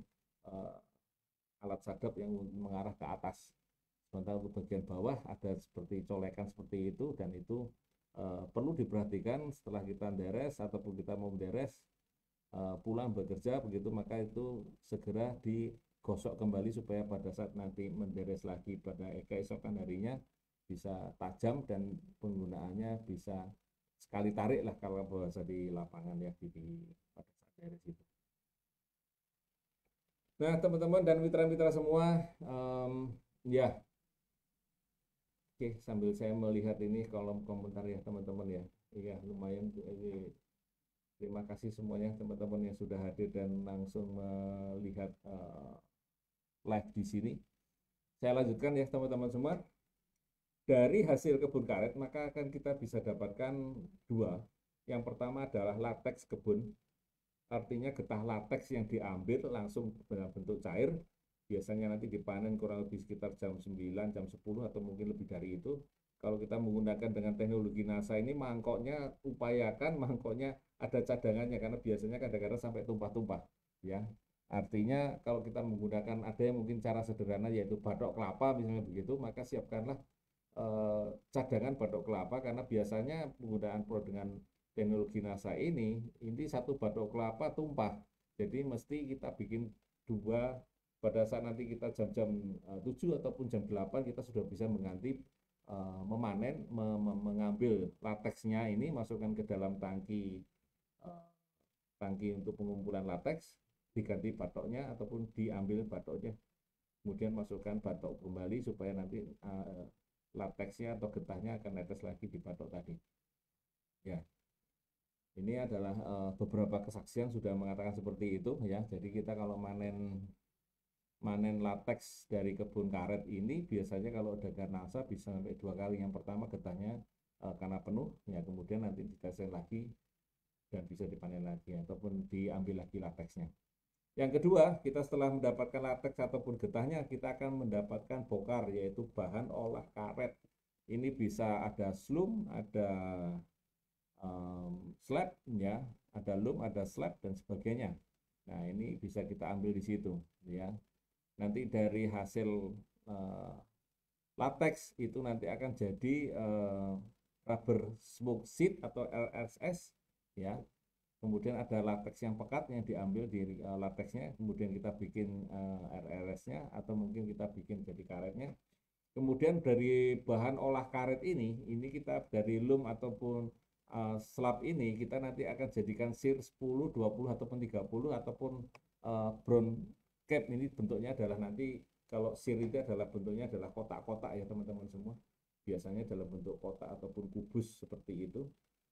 alat sadap yang mengarah ke atas. Sementara untuk bagian bawah ada seperti colekan seperti itu, dan itu perlu diperhatikan setelah kita deres ataupun kita mau menderes pulang bekerja begitu, maka itu segera digosok kembali supaya pada saat nanti menderes lagi pada keesokan harinya bisa tajam dan penggunaannya bisa sekali tarik lah kalau bahasa di lapangan ya, pada saat deres itu. Nah teman-teman dan mitra-mitra semua, ya oke, sambil saya melihat ini kolom komentar ya teman-teman ya, iya lumayan ini. Terima kasih semuanya teman-teman yang sudah hadir dan langsung melihat live di sini. Saya lanjutkan ya teman-teman semua. Dari hasil kebun karet maka akan kita bisa dapatkan dua. Yang pertama adalah lateks kebun. Artinya getah lateks yang diambil langsung dalam bentuk cair. Biasanya nanti dipanen kurang lebih sekitar jam 9, jam 10 atau mungkin lebih dari itu. Kalau kita menggunakan dengan teknologi NASA ini, upayakan mangkoknya ada cadangannya, karena biasanya kadang-kadang sampai tumpah-tumpah ya. Artinya kalau kita menggunakan, ada yang mungkin cara sederhana yaitu batok kelapa misalnya begitu, maka siapkanlah cadangan batok kelapa, karena biasanya penggunaan dengan teknologi NASA ini satu batok kelapa tumpah. Jadi mesti kita bikin dua. Pada saat nanti kita jam-jam 7 ataupun jam 8 kita sudah bisa mengganti memanen, mengambil lateksnya ini, masukkan ke dalam tangki untuk pengumpulan lateks, diganti batoknya ataupun diambil batoknya, kemudian masukkan batok kembali supaya nanti lateksnya atau getahnya akan netes lagi di batok tadi. Ya, ini adalah beberapa kesaksian sudah mengatakan seperti itu ya. Jadi kita kalau manen lateks dari kebun karet ini biasanya kalau dengan NASA bisa sampai 2 kali. Yang pertama getahnya karena penuh ya, kemudian nanti ditetes lagi dan bisa dipanen lagi ataupun diambil lagi lateksnya. Yang kedua, kita setelah mendapatkan lateks ataupun getahnya, kita akan mendapatkan bokar, yaitu bahan olah karet. Ini bisa ada slum, ada slab ya, ada loom, ada slab dan sebagainya. Nah ini bisa kita ambil di situ ya. Nanti dari hasil latex itu nanti akan jadi rubber smoke sheet atau RSS ya. Kemudian ada latex yang pekat yang diambil di latexnya, kemudian kita bikin RRS-nya atau mungkin kita bikin jadi karetnya. Kemudian dari bahan olah karet ini kita dari loom ataupun slab ini kita nanti akan jadikan sir 10, 20 ataupun 30 ataupun brown cap. Ini bentuknya adalah nanti kalau sir itu adalah bentuknya adalah kotak-kotak ya teman-teman semua. Biasanya dalam bentuk kotak ataupun kubus seperti itu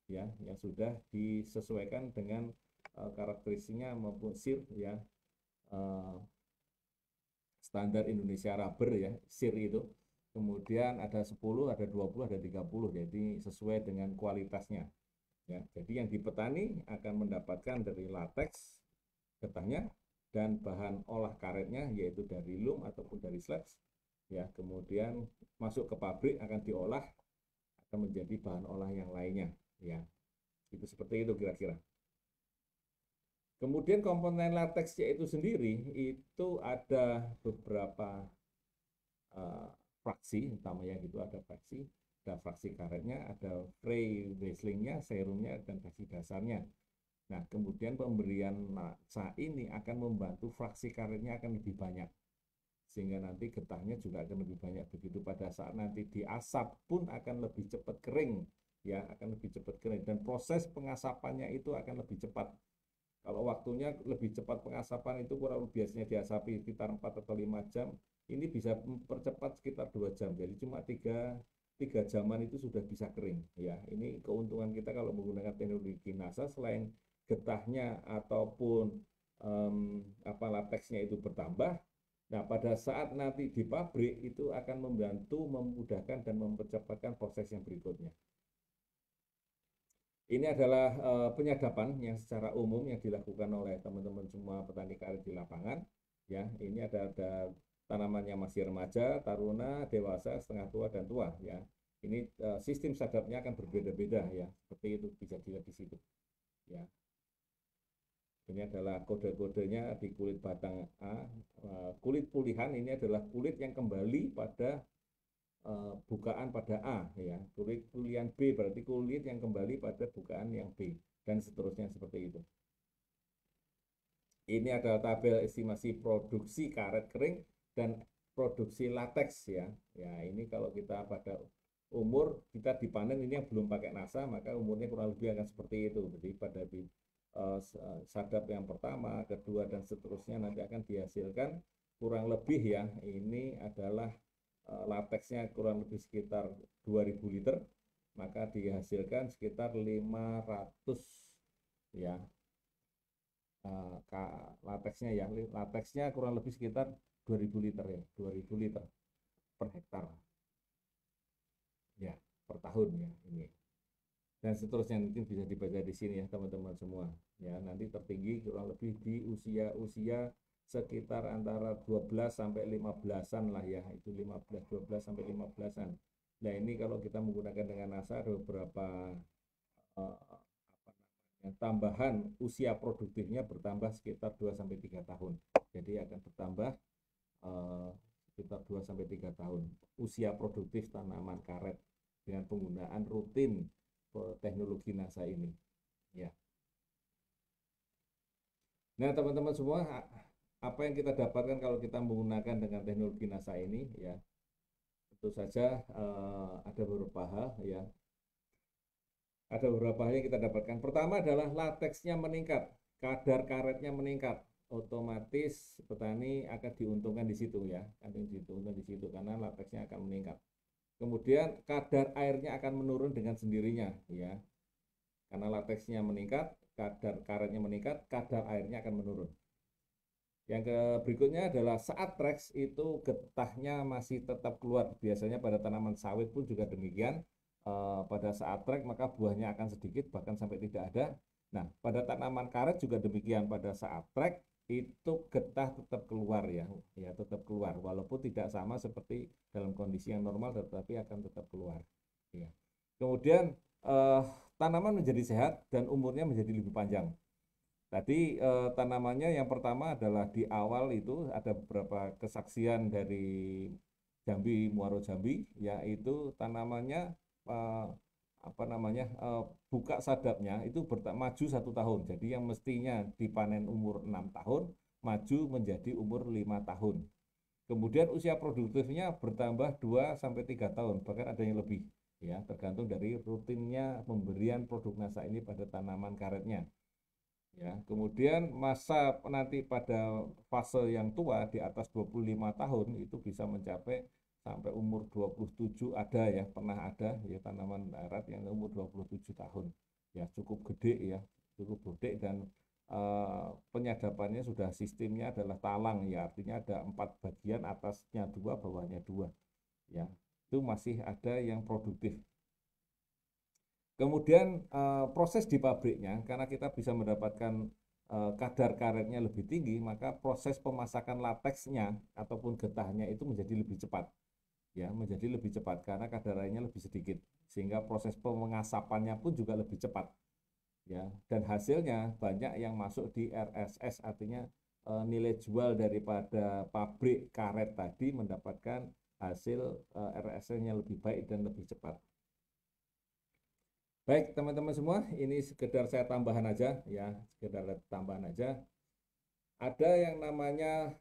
ya, yang sudah disesuaikan dengan karakteristiknya maupun sir ya, standar Indonesia rubber ya, sir itu. Kemudian ada 10, ada 20, ada 30, jadi sesuai dengan kualitasnya ya. Jadi yang di petani akan mendapatkan dari latex getahnya dan bahan olah karetnya yaitu dari loom ataupun dari slabs ya. Kemudian masuk ke pabrik akan diolah, akan menjadi bahan olah yang lainnya ya. Itu seperti itu kira-kira. Kemudian komponen latexnya itu sendiri itu ada beberapa fraksi, utamanya gitu ada fraksi karetnya, ada fray wesselingnya, serumnya, dan fraksi dasarnya. Nah, kemudian pemberian NASA ini akan membantu fraksi karetnya akan lebih banyak, sehingga nanti getahnya juga akan lebih banyak. Begitu pada saat nanti diasap pun akan lebih cepat kering, ya akan lebih cepat kering, dan proses pengasapannya itu akan lebih cepat. Kalau waktunya lebih cepat pengasapan itu kurang lebih biasanya diasapi sekitar 4 atau 5 jam, ini bisa mempercepat sekitar 2 jam. Jadi cuma 3 jaman itu sudah bisa kering ya. Ini keuntungan kita kalau menggunakan teknologi NASA, selain getahnya ataupun latexnya itu bertambah. Nah, pada saat nanti di pabrik itu akan membantu memudahkan dan mempercepatkan proses yang berikutnya. Ini adalah penyadapan yang secara umum yang dilakukan oleh teman-teman semua petani karet di lapangan. Ya, ini ada tanamannya masih remaja, taruna, dewasa, setengah tua, dan tua. Ya, ini sistem sadapnya akan berbeda-beda ya. Seperti itu bisa dilihat di situ. Ya, ini adalah kode-kodenya di kulit batang A. Kulit pulihan ini adalah kulit yang kembali pada bukaan pada A ya. Kulit pulihan B berarti kulit yang kembali pada bukaan yang B, dan seterusnya seperti itu. Ini adalah tabel estimasi produksi karet kering dan produksi latex ya. Ya, ini kalau kita pada umur kita dipanen ini yang belum pakai NASA, maka umurnya kurang lebih akan seperti itu. Jadi pada sadap yang pertama, kedua, dan seterusnya nanti akan dihasilkan kurang lebih ya. Ini adalah latexnya kurang lebih sekitar 2000 liter, maka dihasilkan sekitar 500 ya latexnya kurang lebih sekitar 2000 liter ya, 2000 liter per hektar ya, per tahun ya ini. Dan seterusnya mungkin bisa dibaca di sini ya teman-teman semua ya. Nanti tertinggi kurang lebih di usia sekitar antara 12 sampai 15-an lah ya, itu 12 sampai 15-an. Nah, ini kalau kita menggunakan dengan NASA ada beberapa tambahan usia produktifnya bertambah sekitar 2 sampai 3 tahun. Jadi akan bertambah sekitar 2 sampai 3 tahun usia produktif tanaman karet dengan penggunaan rutin teknologi NASA ini ya. Nah, teman-teman semua, apa yang kita dapatkan kalau kita menggunakan dengan teknologi NASA ini ya, tentu saja ada beberapa hal ya. Ada beberapa hal yang kita dapatkan. Pertama adalah latexnya meningkat, kadar karetnya meningkat, otomatis petani akan diuntungkan di situ ya, akan diuntungkan di situ karena latexnya akan meningkat. Kemudian kadar airnya akan menurun dengan sendirinya ya, karena latexnya meningkat, kadar karetnya meningkat, kadar airnya akan menurun. Yang berikutnya adalah saat treks itu getahnya masih tetap keluar. Biasanya pada tanaman sawit pun juga demikian. Pada saat trek maka buahnya akan sedikit, bahkan sampai tidak ada. Nah, pada tanaman karet juga demikian. Pada saat trek itu getah tetap keluar ya, tetap keluar. Walaupun tidak sama seperti dalam kondisi yang normal, tetapi akan tetap keluar. Ya. Kemudian tanaman menjadi sehat dan umurnya menjadi lebih panjang. Tadi tanamannya yang pertama adalah di awal itu ada beberapa kesaksian dari Jambi, Muaro Jambi, yaitu tanamannya buka sadapnya itu maju 1 tahun. Jadi yang mestinya dipanen umur 6 tahun, maju menjadi umur 5 tahun. Kemudian usia produktifnya bertambah 2 sampai 3 tahun, bahkan ada yang lebih. ya, tergantung dari rutinnya pemberian produk NASA ini pada tanaman karetnya. Ya, kemudian masa nanti pada fase yang tua di atas 25 tahun itu bisa mencapai sampai umur 27 ada ya, pernah ada ya tanaman karet yang umur 27 tahun. Ya, cukup gede ya, cukup gede dan penyadapannya sudah sistemnya adalah talang ya, artinya ada 4 bagian, atasnya 2, bawahnya 2 ya. Itu masih ada yang produktif. Kemudian proses di pabriknya, karena kita bisa mendapatkan kadar karetnya lebih tinggi, maka proses pemasakan lateksnya ataupun getahnya itu menjadi lebih cepat, ya, menjadi lebih cepat karena kadar airnya lebih sedikit, sehingga proses pengasapannya pun juga lebih cepat, ya. Dan hasilnya banyak yang masuk di RSS, artinya nilai jual daripada pabrik karet tadi mendapatkan hasil RSS-nya lebih baik dan lebih cepat. Baik, teman-teman semua, ini sekedar saya tambahan aja ya, sekedar tambahan aja. Ada yang namanya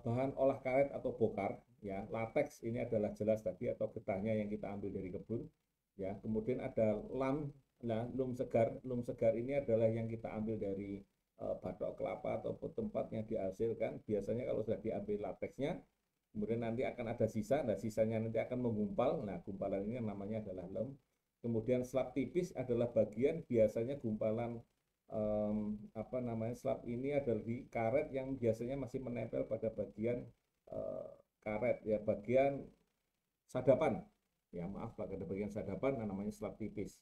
bahan olah karet atau bokar, ya, lateks ini adalah jelas tadi atau getahnya yang kita ambil dari kebun, ya. Kemudian ada lum segar. Lum segar ini adalah yang kita ambil dari batok kelapa ataupun tempat yang dihasilkan. Biasanya kalau sudah diambil lateksnya, kemudian nanti akan ada sisa, nah sisanya nanti akan menggumpal. Nah, gumpalan ini namanya adalah lem. Kemudian slab tipis adalah bagian biasanya gumpalan slab ini adalah di karet yang biasanya masih menempel pada bagian karet ya, bagian sadapan. Ya, maaf pada bagian sadapan namanya slab tipis.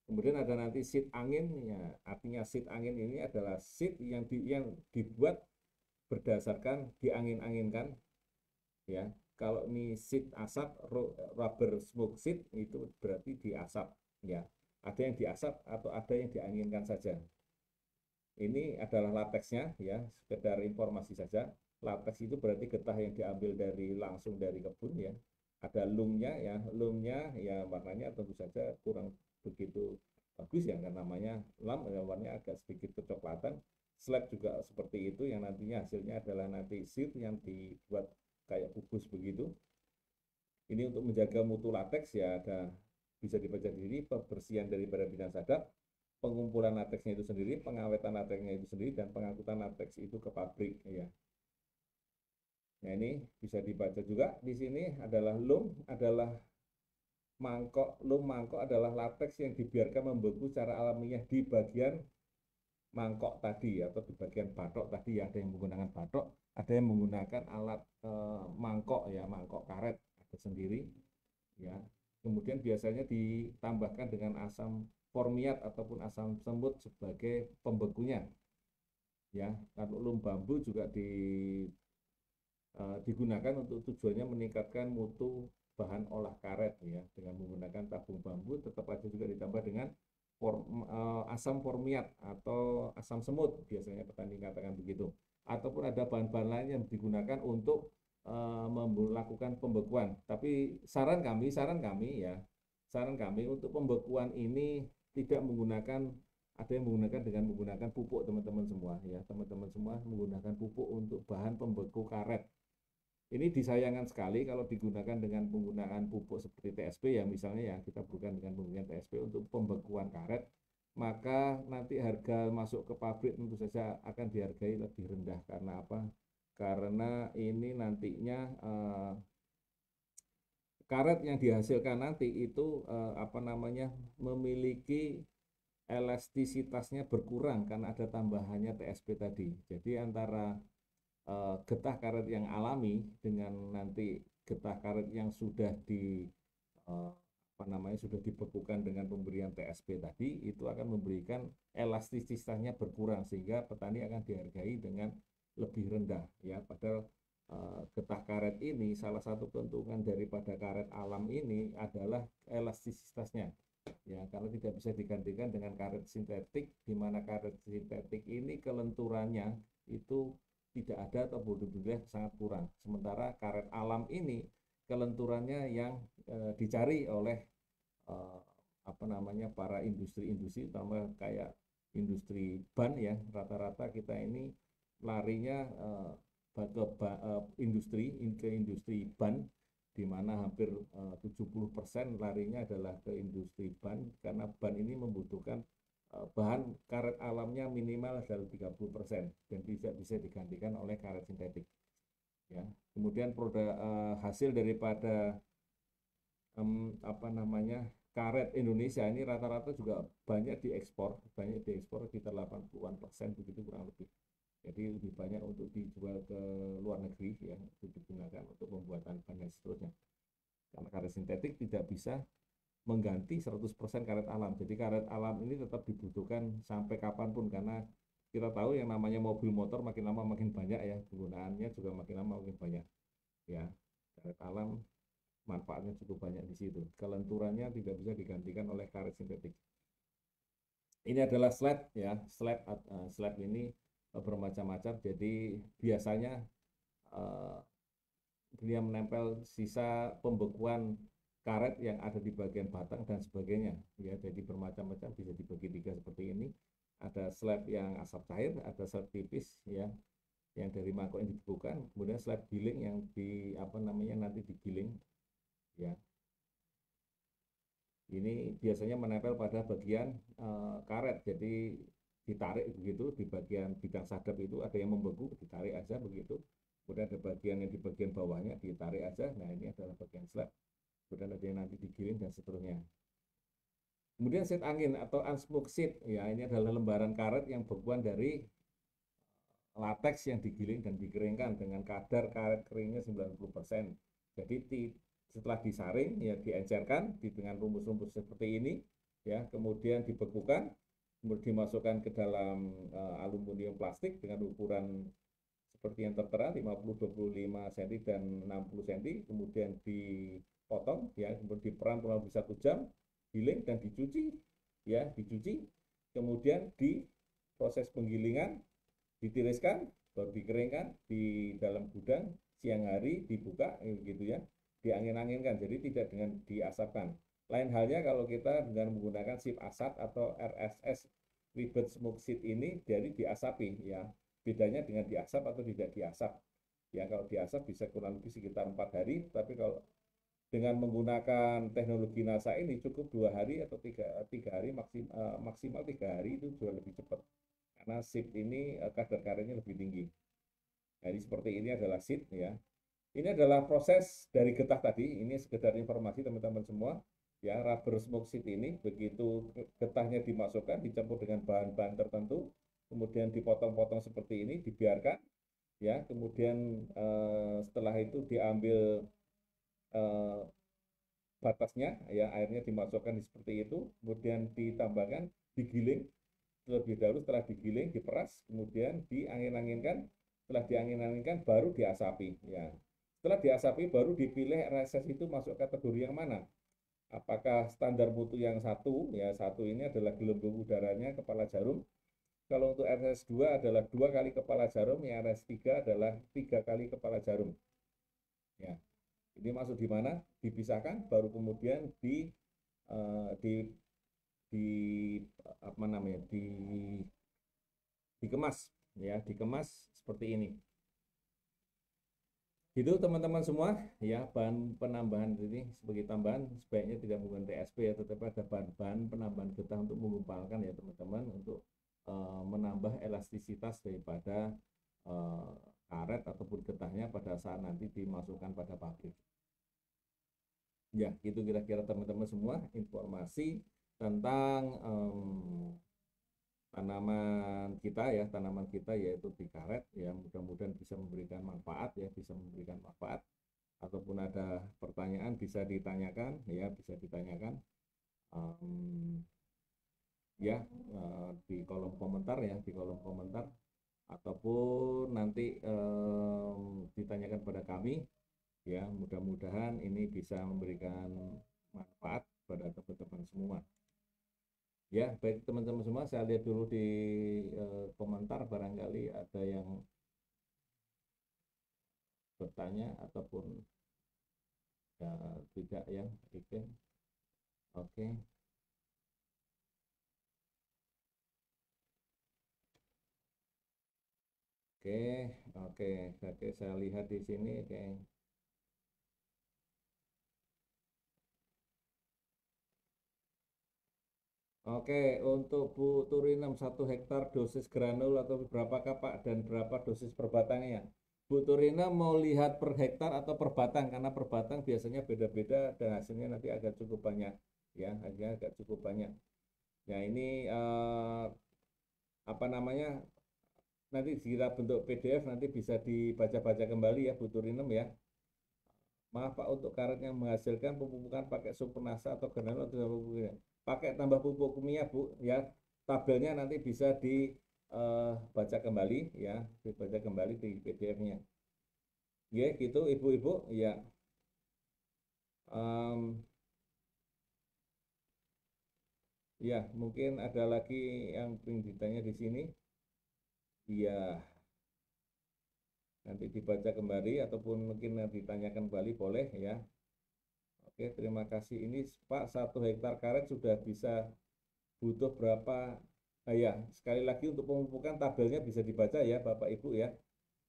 Kemudian ada nanti sheet angin ya, artinya sheet angin ini adalah sheet yang dibuat berdasarkan diangin-anginkan ya. Kalau ini sheet asap, rubber smoke sheet, itu berarti diasap ya. Ada yang diasap atau ada yang dianginkan saja. Ini adalah lateksnya ya, sekedar informasi saja. Lateks itu berarti getah yang diambil langsung dari kebun ya. Ada lumnya ya warnanya tentu saja kurang begitu bagus ya, karena namanya lam ya, warnanya agak sedikit kecoklatan. Slab juga seperti itu yang nantinya hasilnya adalah nanti sheet yang dibuat kayak kubus begitu. Ini untuk menjaga mutu lateks ya, ada bisa dibaca diri pembersihan daripada bidang sadap, pengumpulan lateksnya itu sendiri, pengawetan lateksnya itu sendiri, dan pengangkutan lateks itu ke pabrik ya. Nah, ini bisa dibaca juga. Di sini adalah mangkok. Lum mangkok adalah lateks yang dibiarkan membeku secara alamiah di bagian mangkok tadi atau di bagian batok tadi ya. Ada yang menggunakan batok, ada yang menggunakan alat mangkok ya, mangkok karet ada sendiri ya. Kemudian biasanya ditambahkan dengan asam formiat ataupun asam semut sebagai pembekunya ya. Kalau lum bambu juga digunakan untuk tujuannya meningkatkan mutu bahan olah karet ya, dengan menggunakan tabung bambu. Tetap aja juga ditambah dengan asam formiat atau asam semut, biasanya petani katakan begitu. Ataupun ada bahan-bahan lain yang digunakan untuk melakukan pembekuan. Tapi saran kami untuk pembekuan ini tidak menggunakan, ada yang menggunakan pupuk, teman-teman semua ya, teman-teman semua menggunakan pupuk untuk bahan pembeku karet. Ini disayangkan sekali kalau digunakan dengan penggunaan pupuk seperti TSP ya, misalnya ya, kita bukan dengan penggunaan TSP untuk pembekuan karet, maka nanti harga masuk ke pabrik tentu saja akan dihargai lebih rendah. Karena apa? Karena ini nantinya karet yang dihasilkan nanti itu memiliki elastisitasnya berkurang karena ada tambahannya TSP tadi. Jadi antara getah karet yang alami dengan nanti getah karet yang sudah sudah dibekukan dengan pemberian TSP tadi, itu akan memberikan elastisitasnya berkurang sehingga petani akan dihargai dengan lebih rendah ya. Padahal getah karet ini salah satu keuntungan daripada karet alam ini adalah elastisitasnya ya, karena tidak bisa digantikan dengan karet sintetik, di mana karet sintetik ini kelenturannya itu tidak ada atau benar-benar sangat kurang. Sementara karet alam ini kelenturannya yang dicari oleh para industri-industri, terutama kayak industri ban ya. Rata-rata kita ini larinya ke industri ban di mana hampir 70% larinya adalah ke industri ban, karena ban ini membutuhkan bahan karet alamnya minimal adalah 30% dan tidak bisa digantikan oleh karet sintetik. Ya, kemudian produk hasil daripada karet Indonesia ini rata-rata juga banyak diekspor sekitar 80% begitu kurang lebih. Jadi lebih banyak untuk dijual ke luar negeri ya, untuk digunakan untuk pembuatan ban dan seterusnya. Karena karet sintetik tidak bisa mengganti 100% karet alam. Jadi karet alam ini tetap dibutuhkan sampai kapanpun, karena kita tahu yang namanya mobil motor makin lama makin banyak ya, penggunaannya juga makin lama makin banyak. Ya, karet alam manfaatnya cukup banyak di situ. Kelenturannya tidak bisa digantikan oleh karet sintetik. Ini adalah slab ya, slab ini bermacam-macam. Jadi biasanya dia menempel sisa pembekuan karet yang ada di bagian batang dan sebagainya. Ya, jadi bermacam-macam, bisa dibagi tiga seperti ini. Ada slab yang asap cair, ada slab tipis ya, yang dari mangkok yang dibekukan, kemudian slab giling yang nanti digiling ya. Ini biasanya menempel pada bagian karet, jadi ditarik begitu di bagian bidang sadap itu ada yang membeku, ditarik aja begitu. Kemudian ada bagian yang di bagian bawahnya ditarik aja. Nah, ini adalah bagian slab. Kemudian ada yang nanti digiling dan seterusnya. Kemudian sheet angin atau unsmoked sheet, ya ini adalah lembaran karet yang bekuan dari latex yang digiling dan dikeringkan dengan kadar karet keringnya 90%. Jadi setelah disaring ya diencerkan dengan rumus-rumus seperti ini ya, kemudian dibekukan, kemudian dimasukkan ke dalam aluminium plastik dengan ukuran seperti yang tertera 50, 25 cm dan 60 cm, kemudian dipotong ya, kemudian diperam kurang lebih 1 jam, giling dan dicuci ya, kemudian di proses penggilingan, ditiriskan, baru dikeringkan di dalam gudang, siang hari dibuka gitu ya, diangin-anginkan, jadi tidak dengan diasapkan. Lain halnya kalau kita dengan menggunakan sip asap atau RSS ribet smoke sheet ini, jadi diasapi ya. Bedanya dengan diasap atau tidak diasap ya, kalau diasap bisa kurang lebih sekitar 4 hari, tapi kalau dengan menggunakan teknologi NASA ini cukup 2 hari atau 3 hari, maksimal 3 hari itu sudah lebih cepat, karena sheet ini kadar karetnya lebih tinggi. Jadi seperti ini adalah sheet ya. Ini adalah proses dari getah tadi. Ini sekedar informasi teman-teman semua ya. Rubber smoke sheet ini begitu getahnya dimasukkan, dicampur dengan bahan-bahan tertentu, kemudian dipotong-potong seperti ini, dibiarkan ya. Kemudian setelah itu diambil batasnya ya, airnya dimasukkan seperti itu, kemudian ditambahkan, digiling terlebih dahulu. Setelah digiling, diperas, kemudian diangin-anginkan. Setelah diangin-anginkan baru diasapi ya. Setelah diasapi baru dipilih RSS itu masuk kategori yang mana. Apakah standar mutu yang satu ya, satu ini adalah gelembung udaranya kepala jarum. Kalau untuk RS2 adalah 2 kali kepala jarum, yang RS3 adalah 3 kali kepala jarum. Ya, ini masuk di mana? Dipisahkan, baru kemudian dikemas ya, dikemas seperti ini. Itu teman-teman semua ya, bahan penambahan ini sebagai tambahan sebaiknya tidak menggunakan TSP ya, tetapi ada bahan-bahan penambahan getah untuk mengumpalkan ya teman-teman, untuk menambah elastisitas daripada karet ataupun getahnya pada saat nanti dimasukkan pada pabrik. Ya, itu kira-kira teman-teman semua informasi tentang tanaman kita yaitu di karet ya. Mudah-mudahan bisa memberikan manfaat ya, ataupun ada pertanyaan bisa ditanyakan ya, di kolom komentar ya, ataupun nanti ditanyakan pada kami ya. Mudah-mudahan ini bisa memberikan manfaat pada teman-teman semua. Ya, baik teman-teman semua, saya lihat dulu di komentar, barangkali ada yang bertanya ataupun ya, tidak ya. Oke. Oke, saya lihat di sini. Oke. Oke, untuk Bu Turinem 1 hektar dosis granul atau berapa kapak dan berapa dosis per batangnya? Bu Turinem mau lihat per hektar atau per batang karena per batang biasanya beda-beda dan hasilnya nanti agak cukup banyak ya, hasilnya agak cukup banyak. Ya ini apa namanya? Nanti kita bentuk PDF nanti bisa dibaca-baca kembali ya Bu Turinem ya. Maaf Pak, untuk karet yang menghasilkan pemupukan pakai supernasa atau granul atau pupuknya. Pakai tambah pupuk kimia Bu ya. Tabelnya nanti bisa dibaca kembali ya, dibaca kembali di PDF-nya. Ya, gitu Ibu-ibu ya. Em, ya, mungkin ada lagi yang ingin ditanya di sini. Iya, nanti dibaca kembali ataupun mungkin ditanyakan kembali boleh ya. Oke, terima kasih. Ini Pak 1 hektar karet sudah bisa butuh berapa. Ya, sekali lagi untuk pemupukan tabelnya bisa dibaca ya Bapak Ibu ya,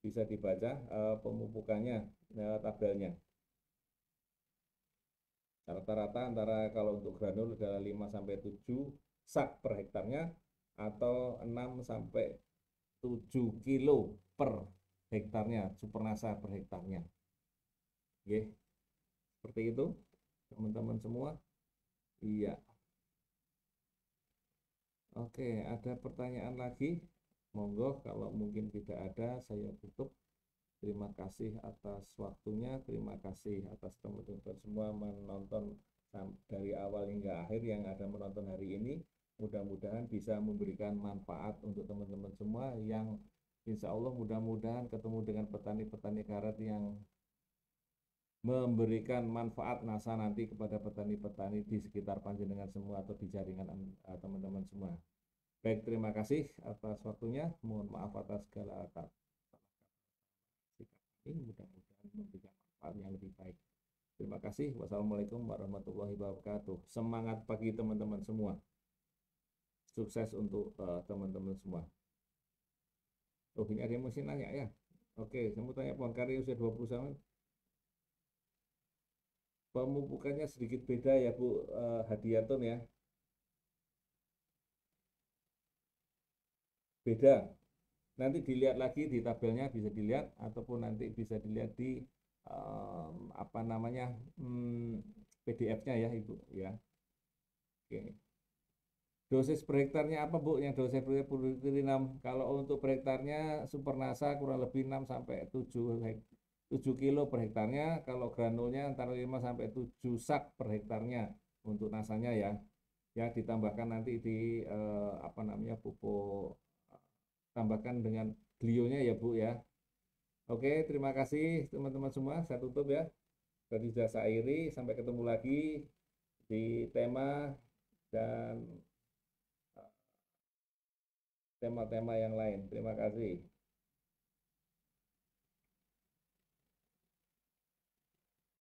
bisa dibaca pemupukannya, tabelnya rata-rata antara kalau untuk granul adalah 5 sampai 7 sak per hektarnya atau 6 sampai 7 kilo per hektarnya supernasa per hektarnya. Oke, seperti itu teman-teman semua. Iya. Oke, ada pertanyaan lagi? Monggo, kalau mungkin tidak ada, saya tutup. Terima kasih atas waktunya, terima kasih atas teman-teman semua menonton dari awal hingga akhir yang ada menonton hari ini. Mudah-mudahan bisa memberikan manfaat untuk teman-teman semua yang insya Allah mudah-mudahan ketemu dengan petani-petani karet yang memberikan manfaat NASA nanti kepada petani-petani di sekitar Panjenengan semua atau di jaringan teman-teman semua. Baik, terima kasih atas waktunya. Mohon maaf atas segala kata ini, mudah-mudahan memberikan manfaat yang lebih baik. Terima kasih. Wassalamualaikum warahmatullahi wabarakatuh. Semangat pagi teman-teman semua. Sukses untuk teman-teman semua. Oh, ini ada yang mesti nanya ya. Oke, saya mau tanya pohon karet usia 20 tahun. Pemupukannya sedikit beda ya Bu Hadiatun ya. Beda. Nanti dilihat lagi di tabelnya bisa dilihat ataupun nanti bisa dilihat di apa namanya PDF-nya ya Ibu ya. Oke. Dosis per hektarnya apa Bu? Yang dosis per hektar 6. Kalau untuk per hektarnya Supernasa kurang lebih 6 sampai 7 kilo per hektarnya. Kalau granulnya antara 5 sampai 7 sak per hektarnya untuk nasanya ya. Ya ditambahkan nanti di apa namanya pupuk, tambahkan dengan glionya ya Bu ya. Oke, terima kasih teman-teman semua. Saya tutup ya. Tadi sudah saya akhiri. Sampai ketemu lagi di tema dan tema-tema yang lain. Terima kasih.